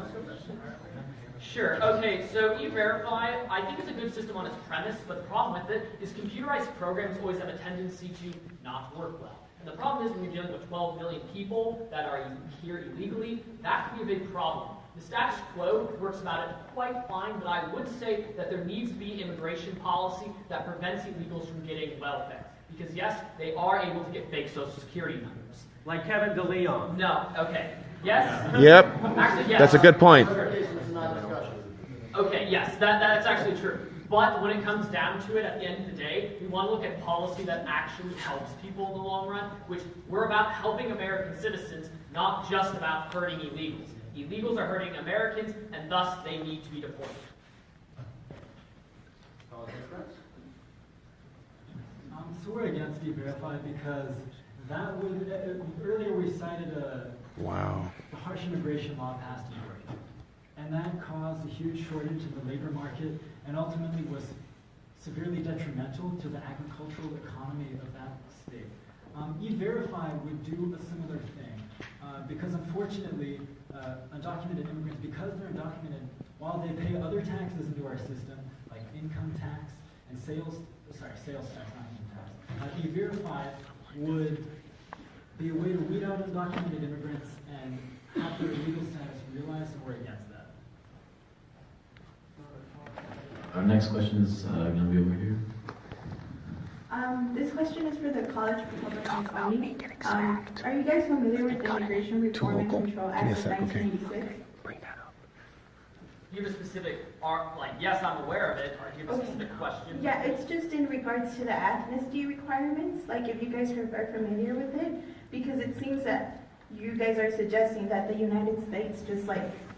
Sure. Okay, so E-Verify, I think it's a good system on its premise, but the problem with it is computerized programs always have a tendency to not work well. And the problem is when you're dealing with 12 million people that are here illegally, that can be a big problem. The status quo works about it quite fine, but I would say that there needs to be immigration policy that prevents illegals from getting welfare. Because yes, they are able to get fake social security numbers. Like Kevin DeLeon. No, okay. Yes? Yep. Actually, yes. That's a good point. Okay, yes, that's actually true. But when it comes down to it, at the end of the day, we want to look at policy that actually helps people in the long run, which we're about helping American citizens, not just about hurting illegals. Illegals are hurting Americans, and thus they need to be deported. So we're against E-Verify because that would, earlier we cited the harsh immigration law passed in Oregon. And that caused a huge shortage in the labor market and ultimately was severely detrimental to the agricultural economy of that state. E-Verify would do a similar thing because unfortunately undocumented immigrants, because they're undocumented, while they pay other taxes into our system, like income tax and sales tax, not income tax, E-Verify would be a way to weed out undocumented immigrants and have their legal status realized, and we're against that. Our next question is going to be over here. This question is for the College Republicans only. Are you guys familiar with the Immigration Reform and Control Act of 1986? Do you have a specific, yes, I'm aware of it, or do you have a specific question? Yeah, it's just in regards to the amnesty requirements, like if you guys are familiar with it, because it seems that you guys are suggesting that the United States just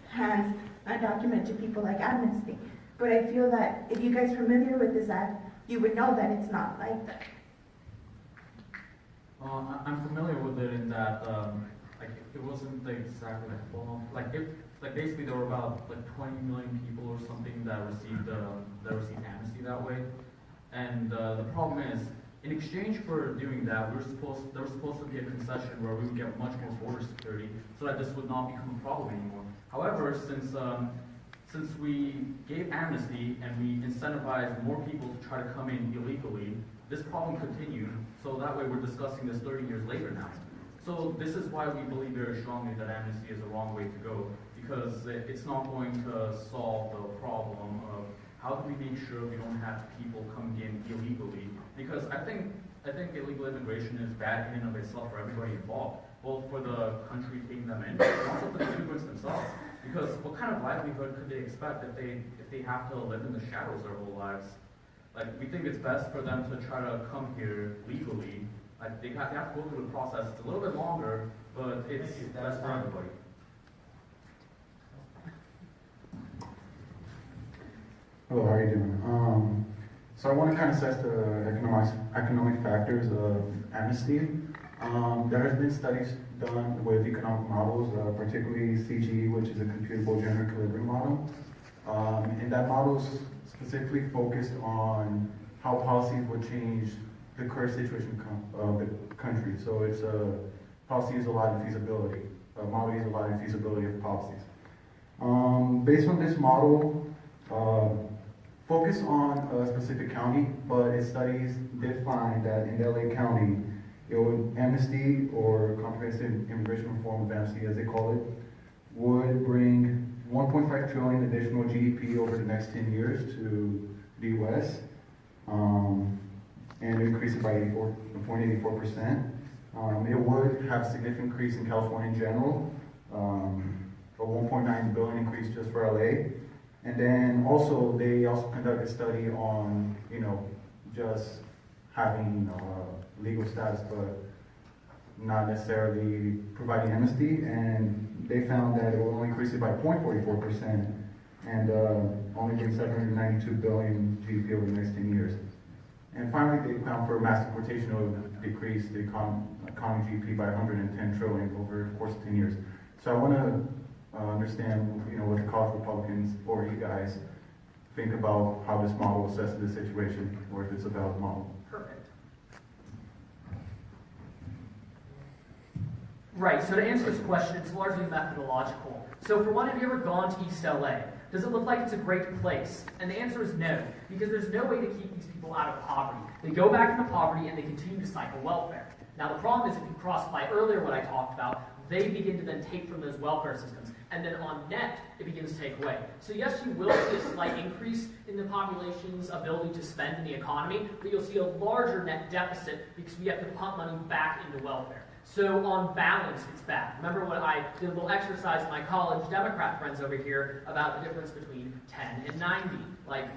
hands undocumented people like amnesty. But I feel that if you guys are familiar with this act, you would know that it's not like that. I'm familiar with it in that, it wasn't exactly full. Basically there were about 20 million people or something that received amnesty that way. And the problem is, in exchange for doing that, there was supposed to be a concession where we would get much more border security, so that this would not become a problem anymore. However, since we gave amnesty and we incentivized more people to try to come in illegally, this problem continued. So that way we're discussing this 30 years later now. So this is why we believe very strongly that amnesty is the wrong way to go, because it's not going to solve the problem of how do we make sure we don't have people coming in illegally. Because I think illegal immigration is bad in and of itself for everybody involved, both for the country taking them in, but also for the immigrants themselves. Because what kind of livelihood could they expect if they have to live in the shadows their whole lives? We think it's best for them to try to come here legally. They have to go through the process. It's a little bit longer, but it's best for everybody. Hello, how are you doing? So I want to kind of assess the economic factors of amnesty. There has been studies done with economic models, particularly CGE, which is a computable general equilibrium model. And that model specifically focused on how policies would change the current situation of the country. So it's policy is a lot of feasibility. Model is a lot of feasibility of policies. Based on this model, focus on a specific county, but its studies did find that in LA County, amnesty or comprehensive immigration reform of amnesty, as they call it, would bring 1.5 trillion additional GDP over the next 10 years to the U.S. And increase it by 0.84%. It would have a significant increase in California in general, a 1.9 billion increase just for LA. And then they also conducted a study on, just having legal status, but not necessarily providing amnesty. And they found that it will only increase it by 0.44% and only bring 792 billion GDP over the next 10 years. And finally, they found for mass deportation, it would decrease the economic GDP by 110 trillion over the course of 10 years. So I want to understand, what the College Republicans or you guys think about how this model assesses the situation, or if it's a valid model. Perfect. Right, so to answer this question, it's largely methodological. So for one, have you ever gone to East LA? Does it look like it's a great place? And the answer is no, because there's no way to keep these people out of poverty. They go back into poverty and they continue to cycle welfare. Now the problem is if you cross by earlier what I talked about, they begin to then take from those welfare systems. And then on net, it begins to take away. So yes, you will see a slight increase in the population's ability to spend in the economy, but you'll see a larger net deficit because we have to pump money back into welfare. So on balance, it's bad. Remember what I did a little exercise with my college Democrat friends over here about the difference between 10 and 90,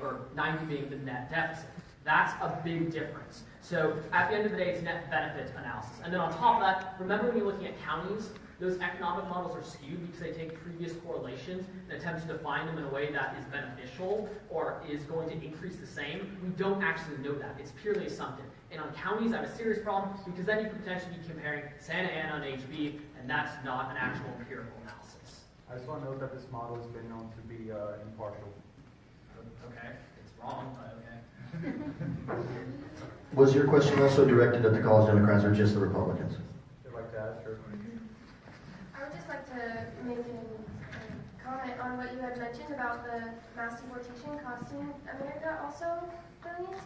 or 90 being the net deficit. That's a big difference. So at the end of the day, it's net benefit analysis. And then on top of that, remember when you're looking at counties, those economic models are skewed because they take previous correlations and attempt to define them in a way that is beneficial or is going to increase the same. We don't actually know that. It's purely assumptive. And on counties, I have a serious problem because then you could potentially be comparing Santa Ana and HB, and that's not an actual empirical analysis. I just want to note that this model has been known to be impartial. Okay, it's wrong, but okay. Was your question also directed at the college Democrats or just the Republicans? I'd like to ask her. I would just like to make a comment on what you had mentioned about the mass deportation costing America also billions.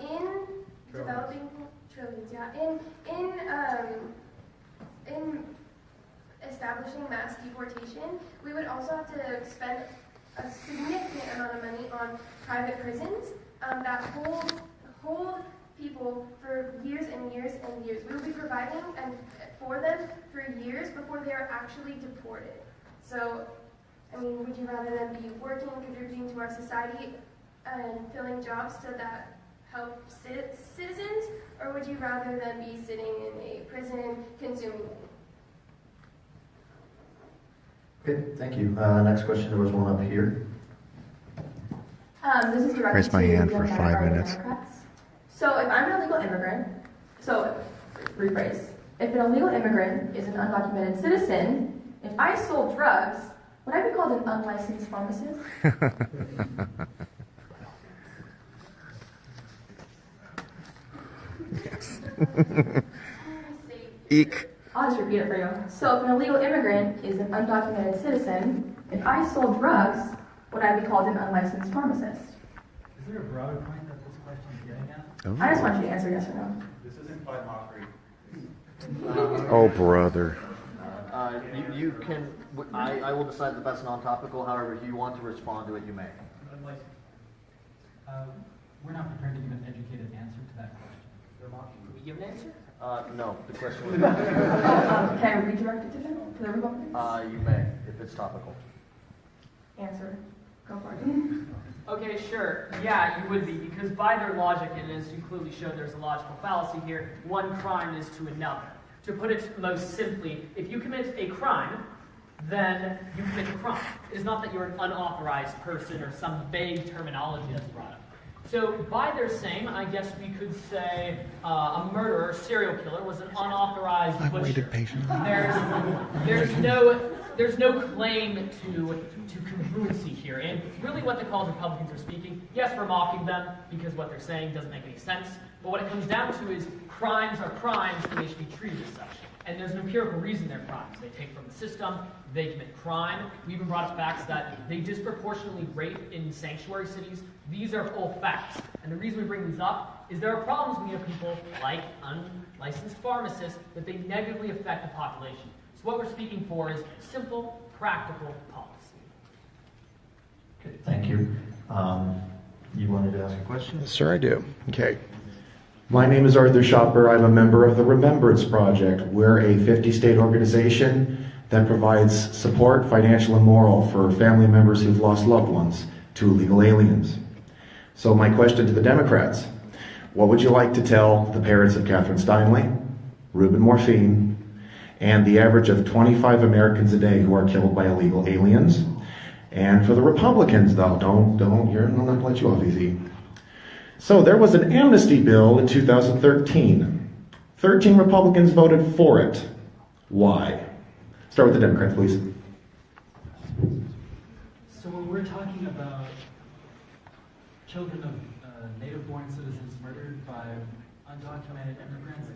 In developing trillions, yeah. In establishing mass deportation, we would also have to spend a significant amount of money on private prisons that hold people for years and years and years. We will be providing for them for years before they are actually deported. So, I mean, would you rather them be working, contributing to our society, and filling jobs that help citizens, or would you rather them be sitting in a prison consuming money? Okay, thank you. Next question, there was one up here. This is directed Raise my to hand the for 5 minutes. Democrats. So if I'm an illegal immigrant, rephrase, if an illegal immigrant is an undocumented citizen, if I sold drugs, would I be called an unlicensed pharmacist? Yes. Eek. I'll just repeat it for you. So if an illegal immigrant is an undocumented citizen, if I sold drugs, would I be called an unlicensed pharmacist? Is there a broader point that this question is getting at? Oh. I just want you to answer yes or no. This is implied mockery. Oh, brother. You can, I will decide that that's non-topical. However, if you want to respond to it, you may. We're not prepared to give an educated answer to that question. Can we give an answer? No, the question was. Can I redirect it to them? To the Republicans? You may, if it's topical. Answer. Go for it. Okay, sure. Yeah, you would be, because by their logic, and as you clearly showed, there's a logical fallacy here, one crime is to another. To put it most simply, if you commit a crime, then you commit a crime. It is not that you're an unauthorized person or some vague terminology that's brought up. So by their same, I guess we could say a murderer, serial killer, was an unauthorized butcher. I've waited patiently. There's no claim to congruency here. And really what the college Republicans are speaking, yes, we're mocking them because what they're saying doesn't make any sense. But what it comes down to is crimes are crimes and they should be treated as such. And there's an empirical reason they're crimes. They take from the system, they commit crime. We even brought up facts that they disproportionately rape in sanctuary cities. These are all facts. And the reason we bring these up is there are problems when you have people like unlicensed pharmacists that they negatively affect the population. So what we're speaking for is simple, practical policy. Okay, thank you. You wanted to ask a question? Yes, sir, I do. Okay. My name is Arthur Shopper. I'm a member of the Remembrance Project. We're a 50-state organization that provides support, financial and moral, for family members who've lost loved ones to illegal aliens. So my question to the Democrats, what would you like to tell the parents of Catherine Steinle, Reuben Morphine, and the average of 25 Americans a day who are killed by illegal aliens? And for the Republicans, though, I'm not going to let you off easy. So there was an amnesty bill in 2013. 13 Republicans voted for it. Why? Start with the Democrats, please. So when we're talking about children of native-born citizens murdered by undocumented immigrants,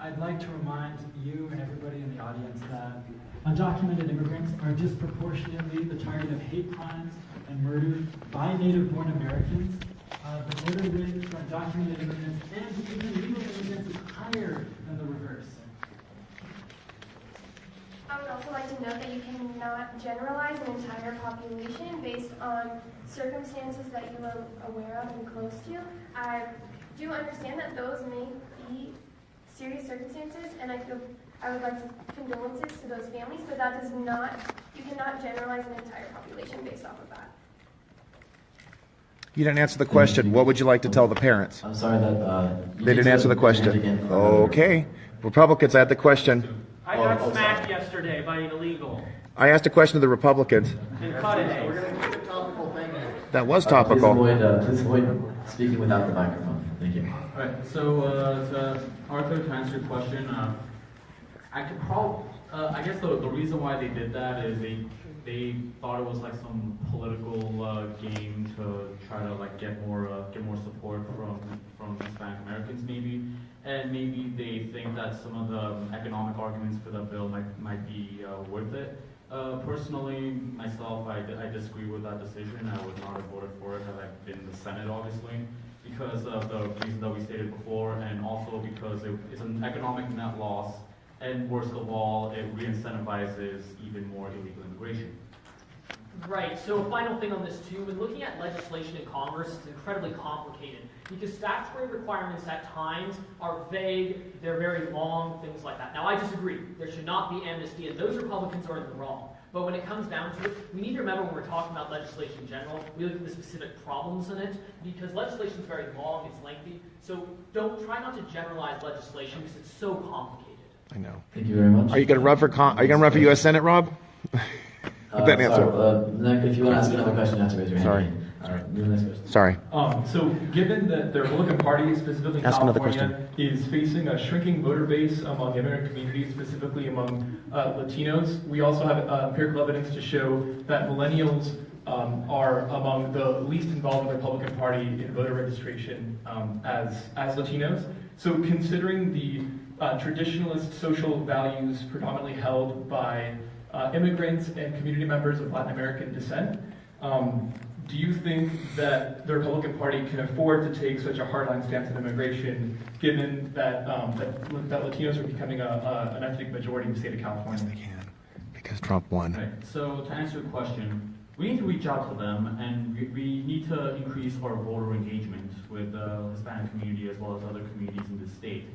I'd like to remind you and everybody in the audience that undocumented immigrants are disproportionately the target of hate crimes and murder by native-born Americans. The murder rate for undocumented immigrants and even legal immigrants is higher than the reverse. I would also like to note that you cannot generalize an entire population based on circumstances that you are aware of and close to. I do understand that those may be serious circumstances, and I would like to condolences to those families, but that does not, you cannot generalize an entire population based off of that. You didn't answer the question. What would you like to tell the parents? I'm sorry that they didn't answer the question. Okay. Republicans, I had the question. I got smacked yesterday by an illegal. I asked a question to the Republicans. And cut it. We're going to keep it topical, thank you. That was topical. Please avoid speaking without the microphone. Thank you. All right, so Arthur, to answer your question, I guess the reason why they did that is they thought it was like some political game to try to like get more support from Hispanic Americans maybe, and maybe they think that some of the economic arguments for the bill might be worth it. Personally, myself, I disagree with that decision. I would not have voted for it had I been in the Senate, obviously, because of the reasons that we stated before, and also because it's an economic net loss. And worst of all, it re-incentivizes even more illegal immigration. Right, so a final thing on this too, when looking at legislation in Congress, it's incredibly complicated because statutory requirements at times are vague, they're very long, things like that. Now I disagree, there should not be amnesty, and those Republicans are in the wrong. But when it comes down to it, we need to remember when we're talking about legislation in general, we look at the specific problems in it, because legislation is very long, it's lengthy, so try not to generalize legislation because it's so complicated. I know. Thank you very much. Are you going to run for U.S. Senate, Rob? That answer. Nick, if you want to ask another question, you have to raise your hand. Sorry. All right, move to the next question. Sorry. So given that the Republican Party, specifically in California, is facing a shrinking voter base among immigrant communities, specifically among Latinos, we also have empirical evidence to show that millennials are among the least involved in the Republican Party in voter registration as Latinos. So considering the traditionalist social values predominantly held by immigrants and community members of Latin American descent, do you think that the Republican Party can afford to take such a hardline stance on immigration, given that that Latinos are becoming an ethnic majority in the state of California? Yes, they can, because Trump won. Right. So to answer your question, we need to reach out to them, and we need to increase our voter engagement with the Hispanic community as well as other communities in the state.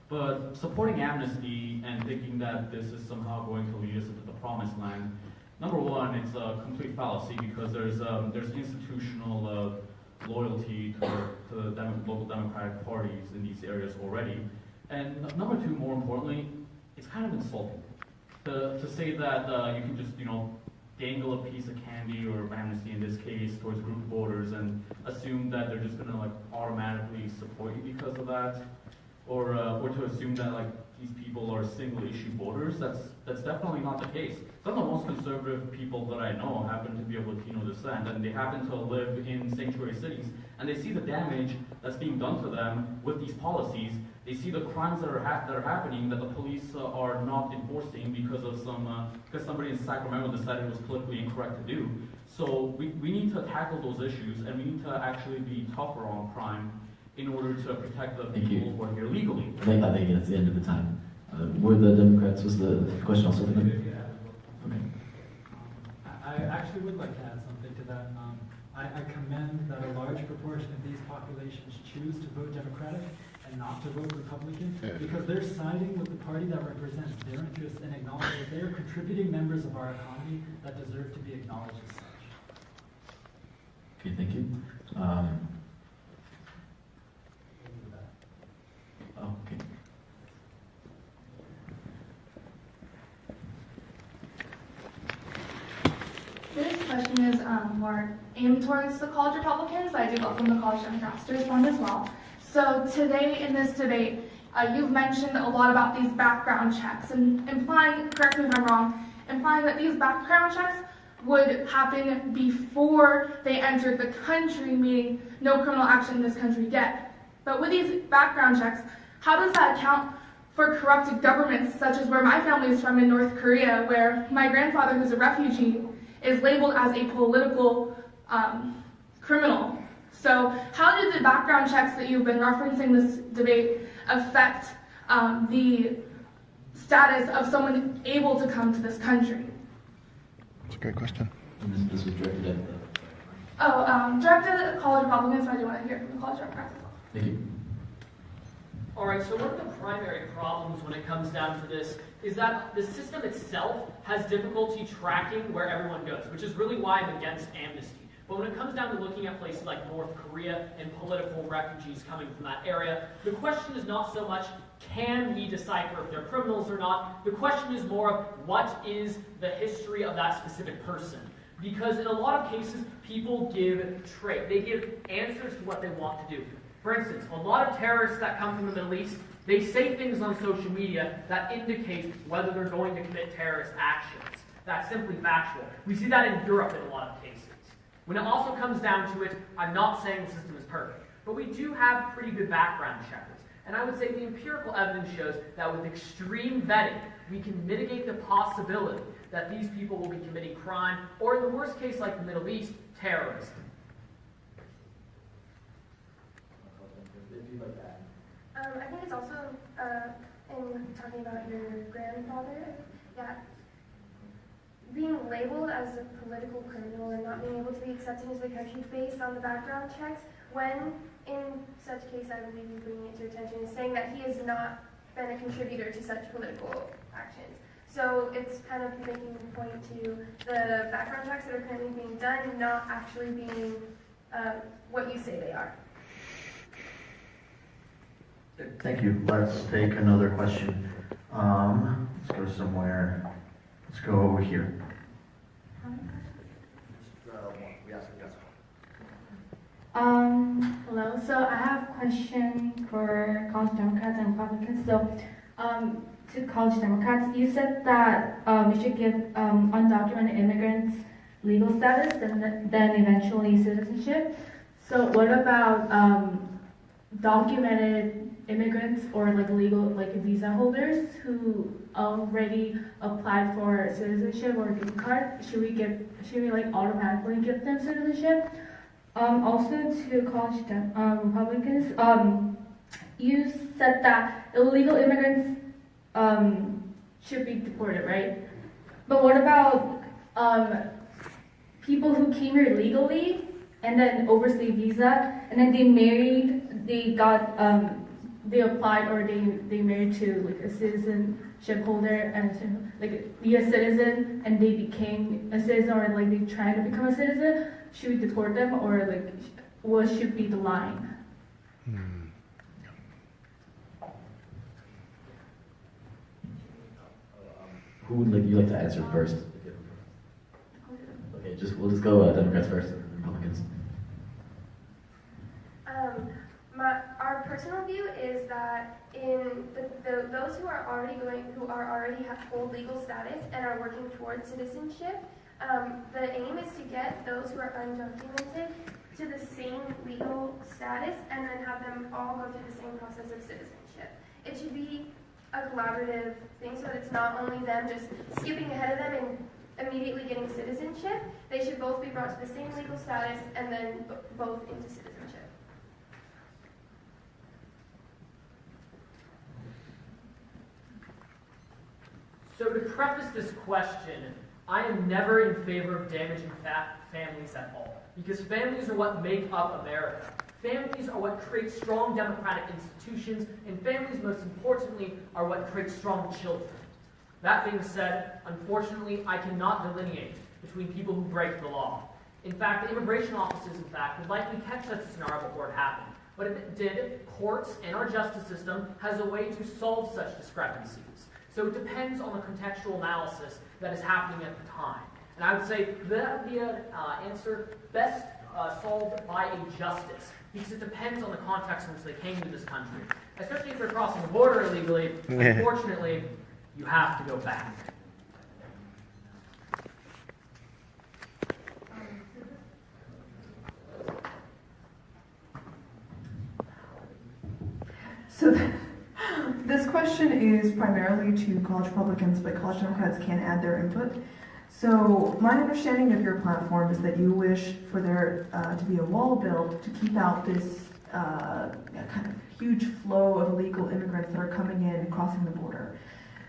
But supporting amnesty and thinking that this is somehow going to lead us into the promised land, number one, it's a complete fallacy because there's institutional loyalty to the local Democratic parties in these areas already. And number two, more importantly, it's kind of insulting to say that you can just dangle a piece of candy or amnesty in this case towards group voters and assume that they're just gonna automatically support you because of that. Or to assume that these people are single issue voters. That's definitely not the case. Some of the most conservative people that I know happen to be of Latino descent, and they happen to live in sanctuary cities, and they see the damage that's being done to them with these policies. They see the crimes that are happening that the police are not enforcing because of because somebody in Sacramento decided it was politically incorrect to do. So we need to tackle those issues, and we need to actually be tougher on crime in order to protect the people who are here legally. I think that's the end of the time. Were the Democrats, was the question also for them? Okay. I actually would like to add something to that. I commend that a large proportion of these populations choose to vote Democratic and not to vote Republican because they're siding with the party that represents their interests and acknowledge that they are contributing members of our economy that deserve to be acknowledged as such. Okay, thank you. Okay. This question is more aimed towards the college Republicans, but I do welcome the college Democrats to respond as well. So today in this debate, you've mentioned a lot about these background checks and implying, correct me if I'm wrong, implying that these background checks would happen before they entered the country, meaning no criminal action in this country yet. But with these background checks, how does that account for corrupted governments, such as where my family is from in North Korea, where my grandfather, who's a refugee, is labeled as a political criminal. So how did the background checks that you've been referencing this debate affect the status of someone able to come to this country? That's a great question. This was directed at Directed at the college Republicans, so I do want to hear from the college Democrats as well. Thank you. All right, so one of the primary problems when it comes down to this is that the system itself has difficulty tracking where everyone goes, which is really why I'm against amnesty. But when it comes down to looking at places like North Korea and political refugees coming from that area, the question is not so much can we decipher if they're criminals or not. The question is more of what is the history of that specific person. Because in a lot of cases, people give answers to what they want to do. For instance, a lot of terrorists that come from the Middle East, they say things on social media that indicate whether they're going to commit terrorist actions. That's simply factual. We see that in Europe in a lot of cases. When it also comes down to it, I'm not saying the system is perfect, but we do have pretty good background checkers. And I would say the empirical evidence shows that with extreme vetting, we can mitigate the possibility that these people will be committing crime, or in the worst case, like the Middle East, terrorism. I think it's also, in talking about your grandfather, that being labeled as a political criminal and not being able to be accepted into the country based on the background checks, when in such case I believe you bringing it to attention is saying that he has not been a contributor to such political actions. So it's kind of making a point to the background checks that are currently being done not actually being what you say they are. Thank you. Let's take another question. Let's go somewhere. Let's go over here. Hello. So I have a question for college Democrats and Republicans. So, to college Democrats, you said that we should give undocumented immigrants legal status and then eventually citizenship. So what about documented immigrants or like legal visa holders who already applied for citizenship or a green card? Should we like automatically give them citizenship? Also to college Republicans, you said that illegal immigrants should be deported, right? But what about people who came here legally and then overstayed visa and then they married, they applied or they married to like a citizenship holder and like a U.S. citizen and they became a citizen or like they tried to become a citizen? Should we deport them or like what should be the line? Who would you like to answer first? Okay, we'll just go Democrats first, Republicans. Our personal view is that in those who are already have full legal status and are working towards citizenship, the aim is to get those who are undocumented to the same legal status and then have them all go through the same process of citizenship. It should be a collaborative thing so that it's not only them just skipping ahead of them and immediately getting citizenship. They should both be brought to the same legal status and then both into citizenship. So to preface this question, I am never in favor of damaging families at all, because families are what make up America. Families are what create strong democratic institutions, and families, most importantly, are what create strong children. That being said, unfortunately, I cannot delineate between people who break the law. In fact, the immigration offices, would likely catch such a scenario before it happened. But if it did, courts and our justice system has a way to solve such discrepancies. So it depends on the contextual analysis that is happening at the time. And I would say that would be an answer best solved by a justice, because it depends on the context in which they came to this country. Especially if they're crossing the border illegally, unfortunately, you have to go back. So this question question is primarily to college Republicans, but college Democrats can add their input. So my understanding of your platform is that you wish for there to be a wall built to keep out this kind of huge flow of illegal immigrants that are coming in and crossing the border.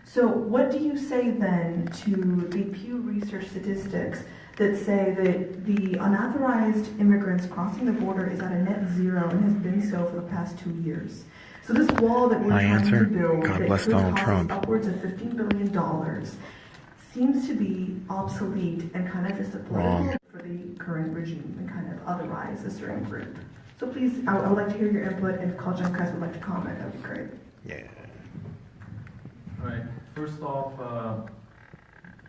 So what do you say then to the Pew Research statistics that say that the unauthorized immigrants crossing the border is at a net zero and has been so for the past 2 years? So this wall that we're trying to build God that bless could Donald cost Trump. upwards of $15 billion seems to be obsolete and kind of disappointing for the current regime and kind of otherize a certain group. So please, I would like to hear your input, and if college Democrats would like to comment, that would be great. Yeah. All right. First off,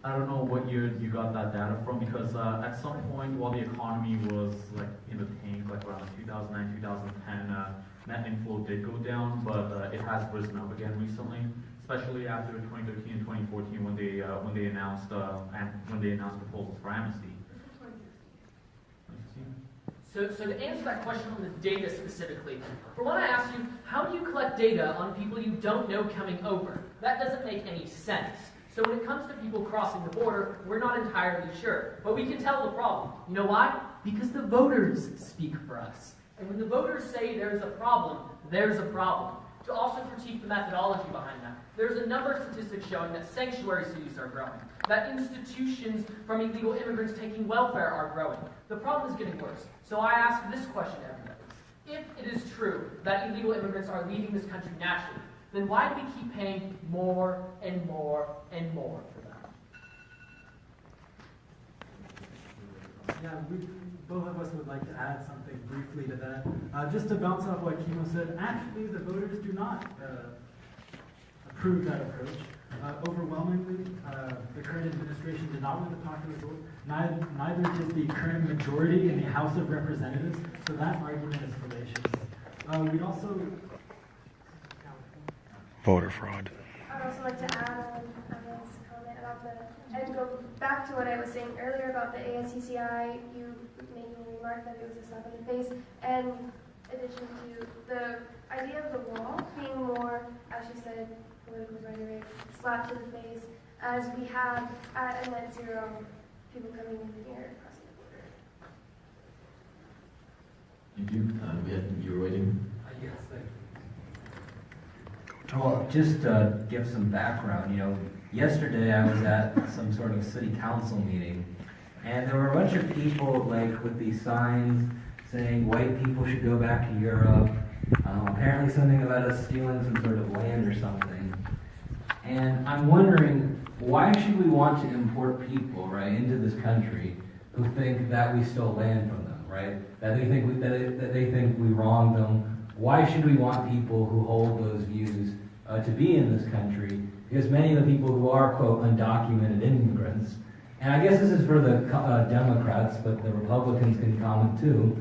I don't know what year you got that data from, because at some point while the economy was like in the tank, like around 2009, 2010, net inflow did go down, but it has risen up again recently, especially after 2013 and 2014 when they announced proposals for amnesty. So to answer that question on the data specifically, for one, I asked you, how do you collect data on people you don't know coming over? That doesn't make any sense. So when it comes to people crossing the border, we're not entirely sure. But we can tell the problem. You know why? Because the voters speak for us. And when the voters say there's a problem, there's a problem. To also critique the methodology behind that, there's a number of statistics showing that sanctuary cities are growing, that institutions from illegal immigrants taking welfare are growing. The problem is getting worse. So I ask this question to everybody. If it is true that illegal immigrants are leaving this country naturally, then why do we keep paying more and more and more for them? Yeah, both of us would like to add something briefly to that. Just to bounce off what Kimo said, actually the voters do not approve that approach. Overwhelmingly, the current administration did not win the popular vote. Neither did the current majority in the House of Representatives, so that argument is fallacious. We'd also... Voter fraud. I'd also like to add on Emma's comment about and go back to what I was saying earlier about the ASCCI, you making a remark that it was a slap in the face, and in addition to the idea of the wall being more, as she said, political rhetoric, slap to the face, as we have at a net zero people coming in here crossing the border. Thank you. You were waiting. Yes, thank you. Well, just to give some background, yesterday I was at some sort of city council meeting, and there were a bunch of people like with these signs saying white people should go back to Europe, apparently something about us stealing some sort of land or something. And I'm wondering, why should we want to import people, right, into this country who think that we stole land from them, right? That they think we wronged them. Why should we want people who hold those views to be in this country? Because many of the people who are, quote, undocumented immigrants, and I guess this is for the Democrats, but the Republicans can comment too,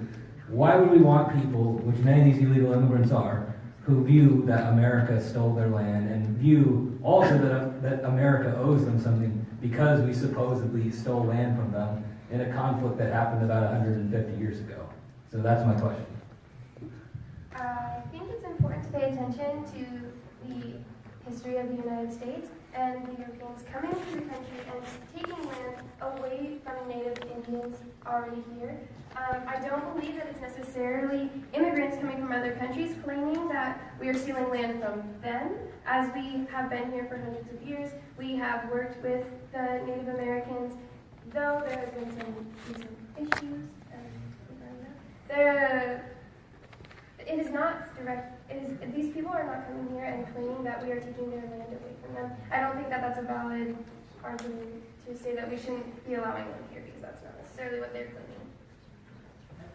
why would we want people, which many of these illegal immigrants are, who view that America stole their land and view also that America owes them something because we supposedly stole land from them in a conflict that happened about 150 years ago? So that's my question. I think it's important to pay attention to the history of the United States and the Europeans coming to the country and taking land away from Native Indians already here. I don't believe that it's necessarily immigrants coming from other countries claiming that we are stealing land from them. As we have been here for hundreds of years, we have worked with the Native Americans, though there have been some recent issues. It is not direct. These people are not coming here and claiming that we are taking their land away from them. I don't think that that's a valid argument to say that we shouldn't be allowing them here, because that's not necessarily what they're claiming.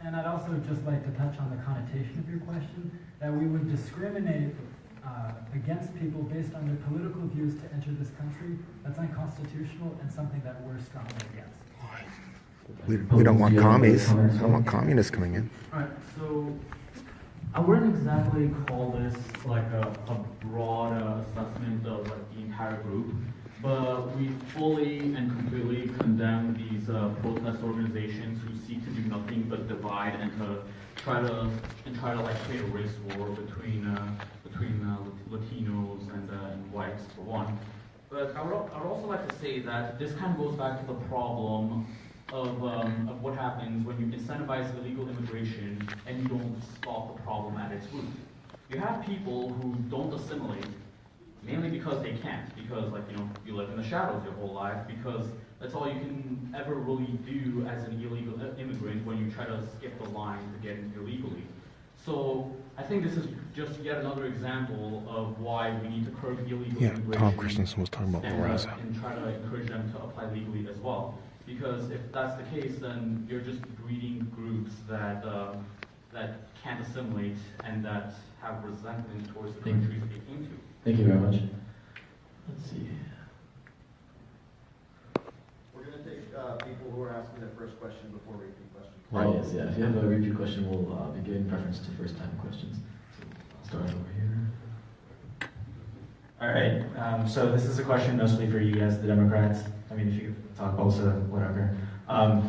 And I'd also just like to touch on the connotation of your question, that we would discriminate against people based on their political views to enter this country. That's unconstitutional and something that we're strongly against. We don't want commies. We don't want communists coming in. Alright, so I wouldn't exactly call this like a broad assessment of like the entire group, but we fully and completely condemn these protest organizations who seek to do nothing but divide and to try to like create a race war between Latinos and white, for one. But I would also like to say that this kind of goes back to the problem of what happens when you incentivize illegal immigration and you don't stop the problem at its root. You have people who don't assimilate, mainly because they can't, because you live in the shadows your whole life, because that's all you can ever really do as an illegal immigrant when you try to skip the line to get in illegally. So I think this is just yet another example of why we need to curb illegal immigration. Tom Christensen was talking about Lorenzo. And try to encourage them to apply legally as well. Because if that's the case, then you're just breeding groups that can't assimilate and that have resentment towards the countries that they came to. Thank you very much. Let's see. We're going to take people who are asking their first question before repeat questions. Oh, yes, yeah. If you have a repeat question, we'll be giving preference to first-time questions. So I'll start over here. All right. So this is a question mostly for you guys, the Democrats. I mean, if you could talk also, whatever. All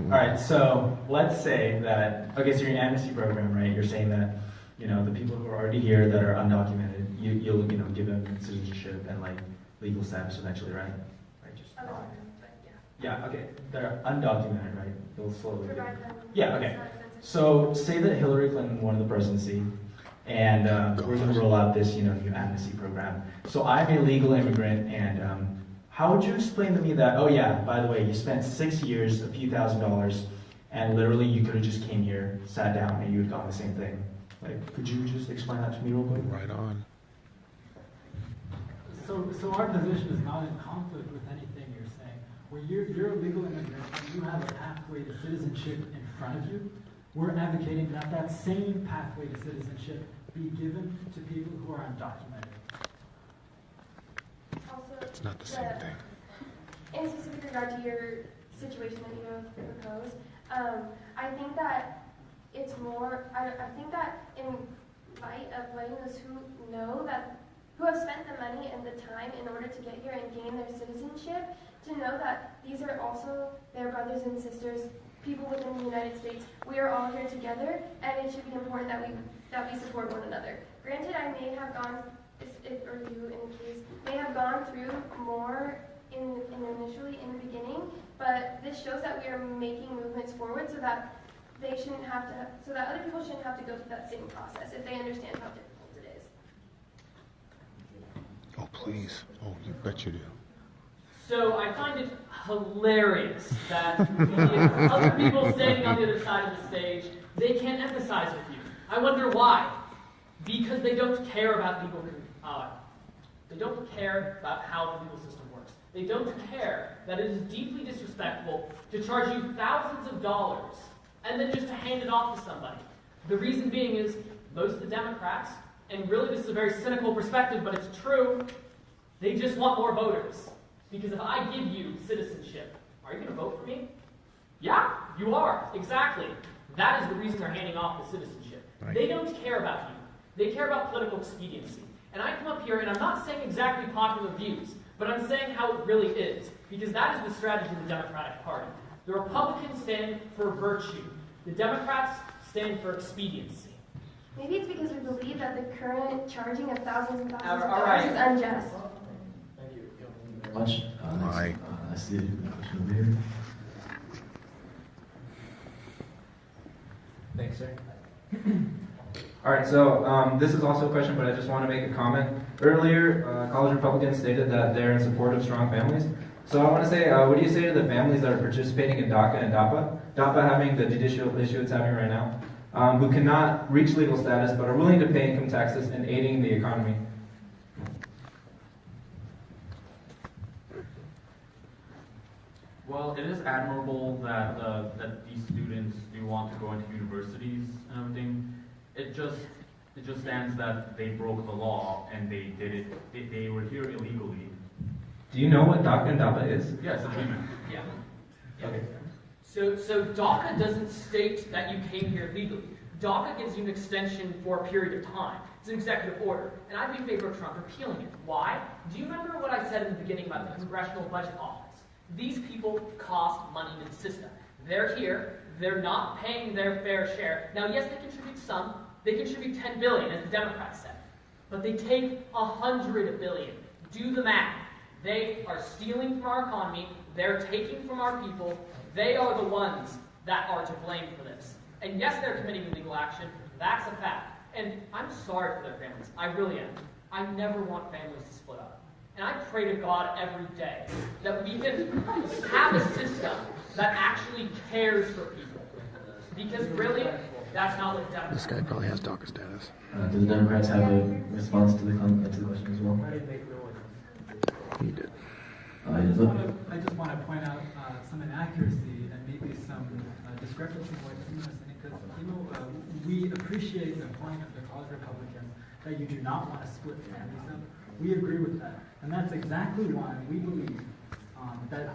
right. So let's say that, okay, so your amnesty program, right? You're saying that, the people who are already here that are undocumented, you'll give them citizenship and legal status eventually, right? Yeah, okay. They're undocumented, right? They'll slowly. Yeah, okay. So say that Hillary Clinton won the presidency, and we're going to roll out this, new amnesty program. So I'm a legal immigrant, and how would you explain to me that? Oh yeah, by the way, you spent 6 years, a few $1,000s, and literally you could have just came here, sat down, and you would have done the same thing. Could you just explain that to me real quick? Right on. So our position is not in conflict with anything you're saying. Where you're a legal immigrant and you have a pathway to citizenship in front of you, we're advocating that that same pathway to citizenship be given to people who are undocumented. Also, it's not the same thing. In specific regard to your situation that you have proposed, I think that it's more, I think that in light of letting those who have spent the money and the time in order to get here and gain their citizenship, to know that these are also their brothers and sisters, people within the United States. We are all here together, and it should be important that we support one another. Granted, I may have gone, or you in the case, may have gone through more initially in the beginning, but this shows that we are making movements forward so that they shouldn't have to, so that other people shouldn't have to go through that same process if they understand how difficult it is. Oh, please. Oh, you bet you do. So I find it hilarious that the other people standing on the other side of the stage, they can't empathize with you. I wonder why. Because they don't care about legal, they don't care about how the legal system works. They don't care that it is deeply disrespectful to charge you thousands of dollars and then just to hand it off to somebody. The reason being is most of the Democrats, and really this is a very cynical perspective, but it's true, they just want more voters. Because if I give you citizenship, are you going to vote for me? Yeah, you are. Exactly. That is the reason they're handing off the citizenship. Right. They don't care about you. They care about political expediency. And I come up here, and I'm not saying exactly popular views, but I'm saying how it really is. Because that is the strategy of the Democratic Party. The Republicans stand for virtue. The Democrats stand for expediency. Maybe it's because we believe that the current charging of thousands and thousands of All dollars right. is unjust. Thank you very much. I see a question over here. Thanks, sir. All right, so this is also a question, but I just want to make a comment. Earlier, college Republicans stated that they're in support of strong families. So I want to say, what do you say to the families that are participating in DACA and DAPA? DAPA having the judicial issue it's having right now, who cannot reach legal status but are willing to pay income taxes and aiding the economy. Well, it is admirable that that these students do want to go into universities and everything. It just stands that they broke the law and they did it. They were here illegally. Do you know what DACA and DAPA is? Yes, I mean, Yeah. Okay. So DACA doesn't state that you came here legally. DACA gives you an extension for a period of time. It's an executive order, and I'd be in favor of Trump repealing it. Why? Do you remember what I said in the beginning about the Congressional Budget Office? These people cost money to the system. They're here. They're not paying their fair share. Now, yes, they contribute some. They contribute $10 billion, as the Democrats said. but they take 100 billion. Do the math. They are stealing from our economy. They're taking from our people. They are the ones that are to blame for this. And yes, they're committing illegal action. That's a fact. And I'm sorry for their families. I really am. I never want families to split up. And I pray to God every day that we can have a system that actually cares for people. Because really, that's not what Democrats. This guy probably has DACA status. Do the Democrats have a response to the question as well? He did. I just want to point out some inaccuracy and maybe some discrepancy in what Timo is saying, because we appreciate the point of the College Republicans that you do not want to split families up. We agree with that, and that's exactly why we believe that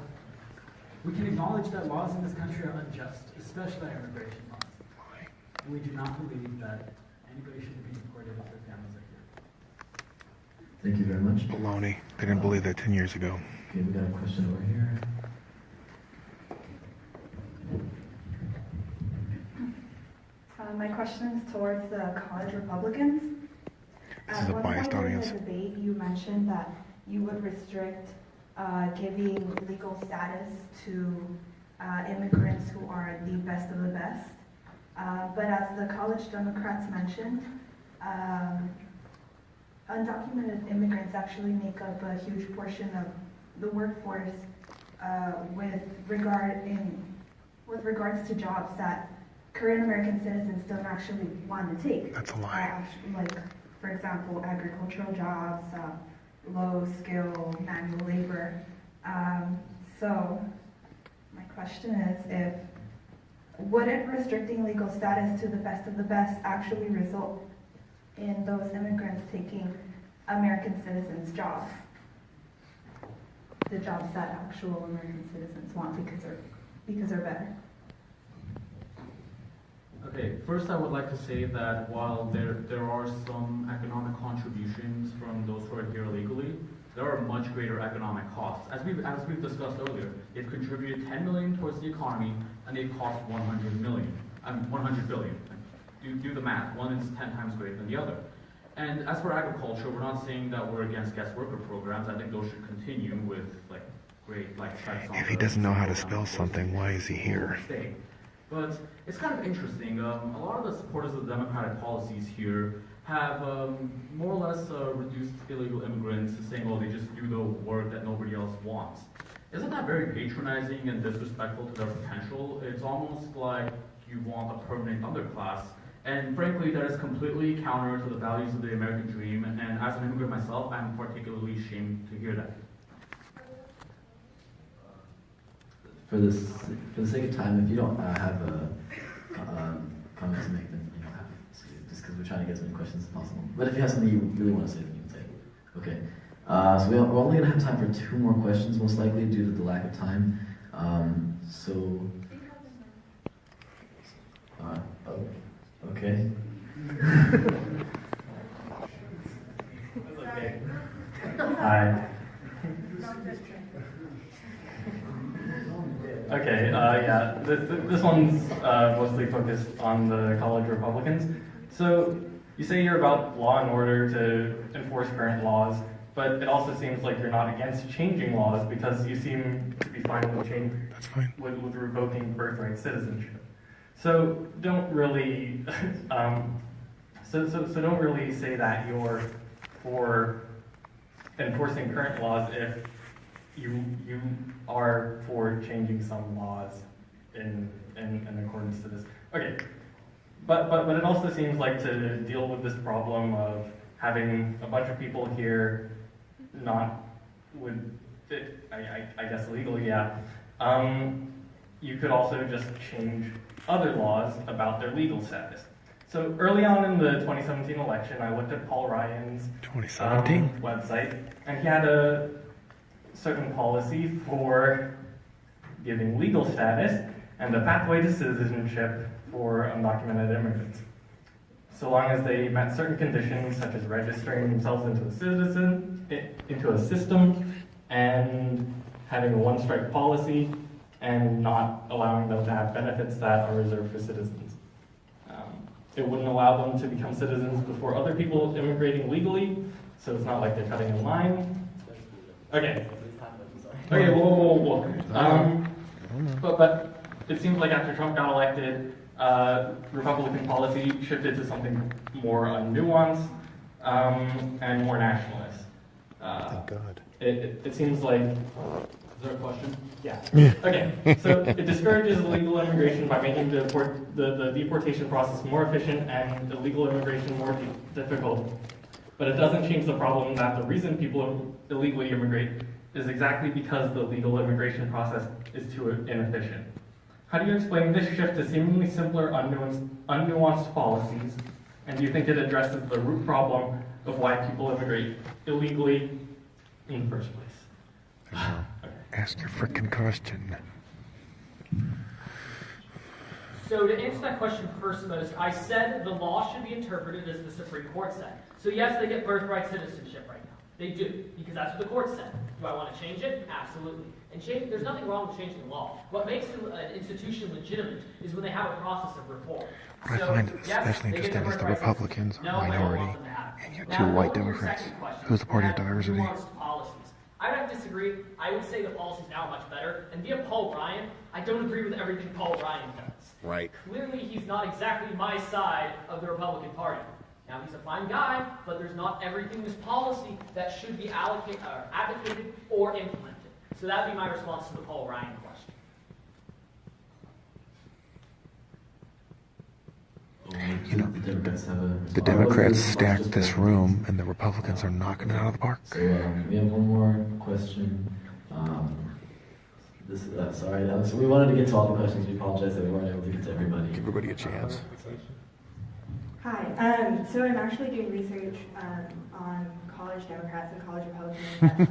we can acknowledge that laws in this country are unjust, especially our immigration laws. We do not believe that anybody should be deported if their families are here. Thank you very much. Baloney. They didn't believe that 10 years ago. Okay, we got a question over here. My question is towards the college Republicans. This is a biased audience. In the debate, you mentioned that you would restrict giving legal status to immigrants who are the best of the best. But as the college Democrats mentioned, undocumented immigrants actually make up a huge portion of the workforce with regards to jobs that Korean American citizens don't actually want to take. That's a lie. Like, for example, agricultural jobs, low skill manual labor. So my question is, would it restricting legal status to the best of the best actually result in those immigrants taking American citizens' jobs? The jobs that actual American citizens want because they're better. Okay, first I would like to say that while there are some economic contributions from those who are here illegally, there are much greater economic costs. As we've discussed earlier, they've contributed 10 million towards the economy, and they've cost 100 billion. Do the math. One is 10 times greater than the other. And as for agriculture, we're not saying that we're against guest worker programs. I think those should continue with great effects on. If he doesn't know how to spell something, why is he here? But it's kind of interesting. A lot of the supporters of the Democratic policies here have more or less reduced illegal immigrants, saying, oh, they just do the work that nobody else wants. Isn't that very patronizing and disrespectful to their potential? It's almost like you want a permanent underclass. And frankly, that is completely counter to the values of the American dream. And as an immigrant myself, I'm particularly ashamed to hear that. For the sake of time, if you don't have a comment to make, then you don't have to, just because we're trying to get as many questions as possible. But if you have something you really want to say, then you can say it. Okay. So we're only going to have time for 2 more questions, most likely, due to the lack of time. Okay. Hi. Okay, yeah, this one's mostly focused on the college Republicans. So you say you're about law and order to enforce current laws, but it also seems like you're not against changing laws because you seem to be fine with with revoking birthright citizenship. So don't really, so don't really say that you're for enforcing current laws if you are for changing some laws in accordance to this. Okay, but it also seems like to deal with this problem of having a bunch of people here not with it, I guess illegally, yeah. You could also just change other laws about their legal status. So early on in the 2017 election, I looked at Paul Ryan's 2017 website, and he had a certain policy for giving legal status and a pathway to citizenship for undocumented immigrants. So long as they met certain conditions, such as registering themselves into a system and having a one-strike policy and not allowing them to have benefits that are reserved for citizens. it wouldn't allow them to become citizens before other people immigrating legally, so it's not like they're cutting in line. Okay. Okay, whoa. But it seems like after Trump got elected, Republican policy shifted to something more nuanced and more nationalist. Thank God. It seems like. Is there a question? Yeah. Okay. So it discourages illegal immigration by making the deportation process more efficient and illegal immigration more difficult. But it doesn't change the problem that the reason people illegally immigrate is exactly because the legal immigration process is too inefficient. How do you explain this shift to seemingly simpler, unnuanced policies? And do you think it addresses the root problem of why people immigrate illegally in the first place? Ask your frickin' question. So to answer that question first, I said the law should be interpreted as the Supreme Court said. So yes, they get birthright citizenship right now. They do, because that's what the court said. Do I want to change it? Absolutely. And there's nothing wrong with changing the law. What makes an institution legitimate is when they have a process of reform. What I find especially interesting is the Republicans are a minority, and you have two white Democrats. Who's the party of diversity? I would have to disagree. I would say the policies now are much better. And via Paul Ryan, I don't agree with everything Paul Ryan does. Right. Clearly, he's not exactly my side of the Republican Party. Now, he's a fine guy, but there's not everything in his policy that should be advocated or implemented. So that would be my response to the Paul Ryan question. You know, the Democrats stacked this room, and the Republicans are knocking it out of the park. So we have one more question. Sorry, so we wanted to get to all the questions. We apologize that we weren't able to get to everybody. Give everybody a chance. Hi. So I'm actually doing research on college Democrats and college Republicans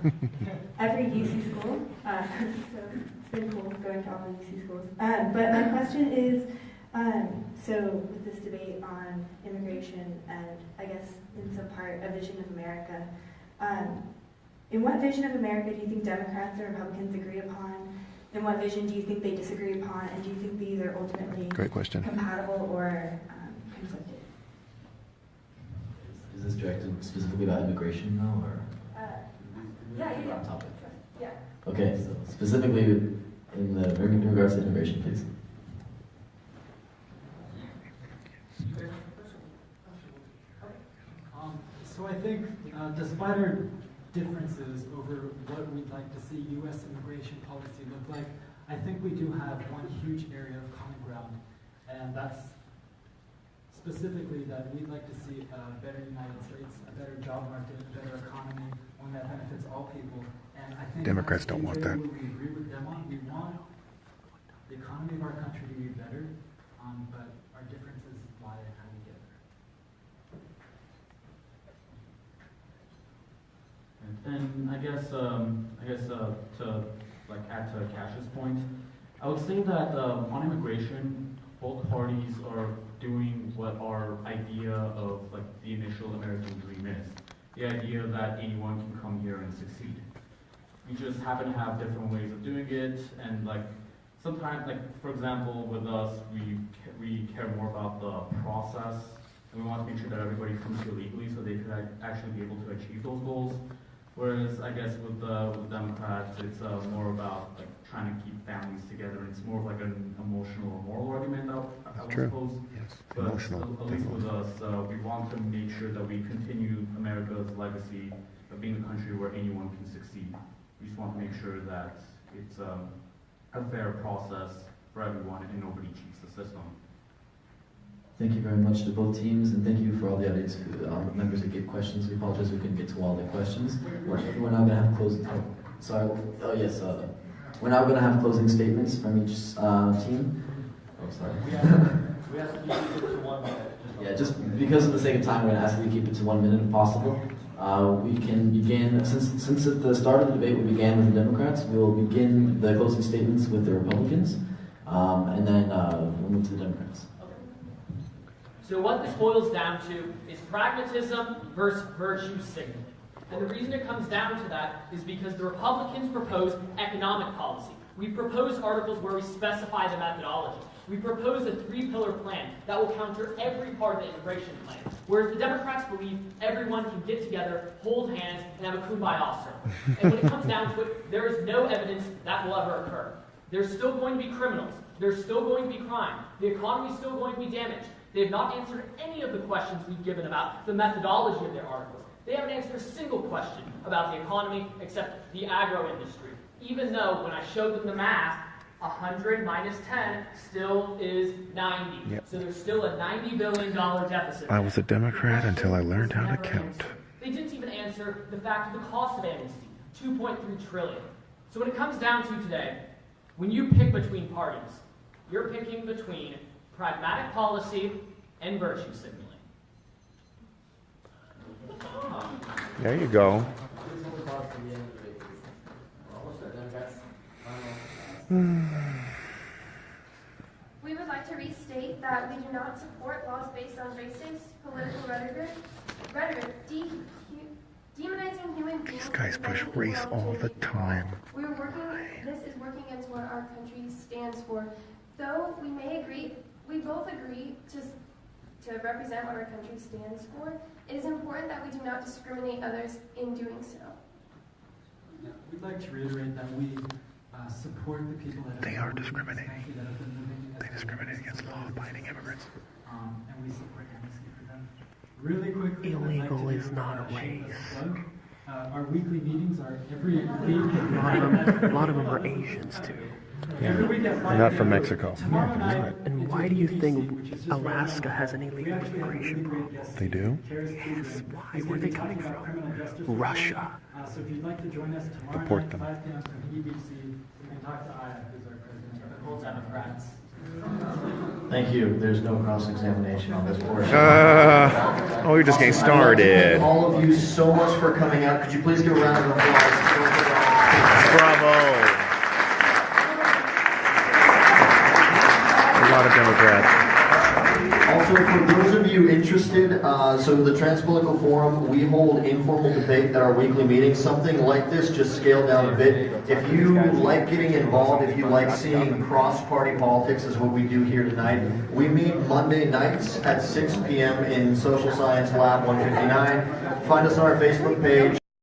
at every UC school. So it's been cool going to all the UC schools. But my question is, so with this debate on immigration and I guess in some part a vision of America, in what vision of America do you think Democrats and Republicans agree upon? In what vision do you think they disagree upon? And do you think these are ultimately Great question. compatible or conflicted? Is this directed specifically about immigration now, or? Yeah. Topic? Yeah. Okay, so specifically in regards to immigration, please. So I think, despite our differences over what we'd like to see U.S. immigration policy look like, I think we do have one huge area of common ground, and that's specifically that we'd like to see a better United States, a better job market, a better economy, one that benefits all people. And I think Democrats don't want that. we agree with them on. We want the economy of our country to be better, but our differences lie in how we get there. And I guess to like add to Cash's point, I would say that on immigration, both parties are doing what our idea of like the initial American dream is. The idea that anyone can come here and succeed. We just happen to have different ways of doing it, and like sometimes, like for example, with us, we care more about the process, and we want to make sure that everybody comes here legally so they could actually be able to achieve those goals. Whereas I guess with Democrats, it's more about like trying to keep families together. And it's more of like an emotional or moral argument, I would suppose. Yes, but emotional. At least with us, we want to make sure that we continue America's legacy of being a country where anyone can succeed. We just want to make sure that it's a fair process for everyone and nobody cheats the system. Thank you very much to both teams, and thank you for all the audience members who gave questions. We apologize we couldn't get to all the questions. We're now going to have closing. We're now going to have closing statements from each team. Oh, sorry. We have to keep it to 1 minute. Yeah, just because of the sake of time, we're going to ask you to keep it to 1 minute if possible. We can begin, since at the start of the debate we began with the Democrats, we will begin the closing statements with the Republicans, and then we'll move to the Democrats. So what this boils down to is pragmatism versus virtue signaling. And the reason it comes down to that is because the Republicans propose economic policy. We propose articles where we specify the methodology. We propose a 3-pillar plan that will counter every part of the immigration plan, whereas the Democrats believe everyone can get together, hold hands, and have a kumbaya circle. And when it comes down to it, there is no evidence that will ever occur. There's still going to be criminals. There's still going to be crime. The economy is still going to be damaged. They have not answered any of the questions we've given about the methodology of their articles. They haven't answered a single question about the economy except the agro industry, even though when I showed them the math, 100 minus 10 still is 90. Yep. So there's still a $90 billion deficit. I was a Democrat until I learned how to count. They didn't even answer the fact of the cost of amnesty, $2.3 trillion. So when it comes down to today, when you pick between parties, you're picking between pragmatic policy and virtue signaling. There you go. We would like to restate that we do not support laws based on racist political rhetoric demonizing human beings. These guys push race all the time. This is working against what our country stands for. Though we both agree to represent what our country stands for, it is important that we do not discriminate others in doing so. Yeah, we'd like to reiterate that we support the people that They are discriminating. that have been living They discriminate against law-abiding immigrants. And we support amnesty for them. Really quickly, Illegal is not a race. Our weekly meetings are every week. A lot of them are Asians too. Yeah, not from Mexico. And why do you think Alaska has an illegal immigration problem? They do? Yes. Why? Where are they coming from? Russia. So if you'd like to join us tomorrow Deport night them. at 5 p.m. from EBC, you can talk to Aya, who's our president. The whole Democrats. Thank you. There's no cross-examination on this portion. Oh, you're just getting started. All of you so much for coming out. Could you please give a round of applause? Bravo. A lot of Democrats. Also, for those of you interested, so the Transpolitical Forum, we hold informal debate at our weekly meetings. Something like this, just scaled down a bit. If you like getting involved, if you like seeing cross-party politics, is what we do here tonight. We meet Monday nights at 6 p.m. in Social Science Lab 159. Find us on our Facebook page.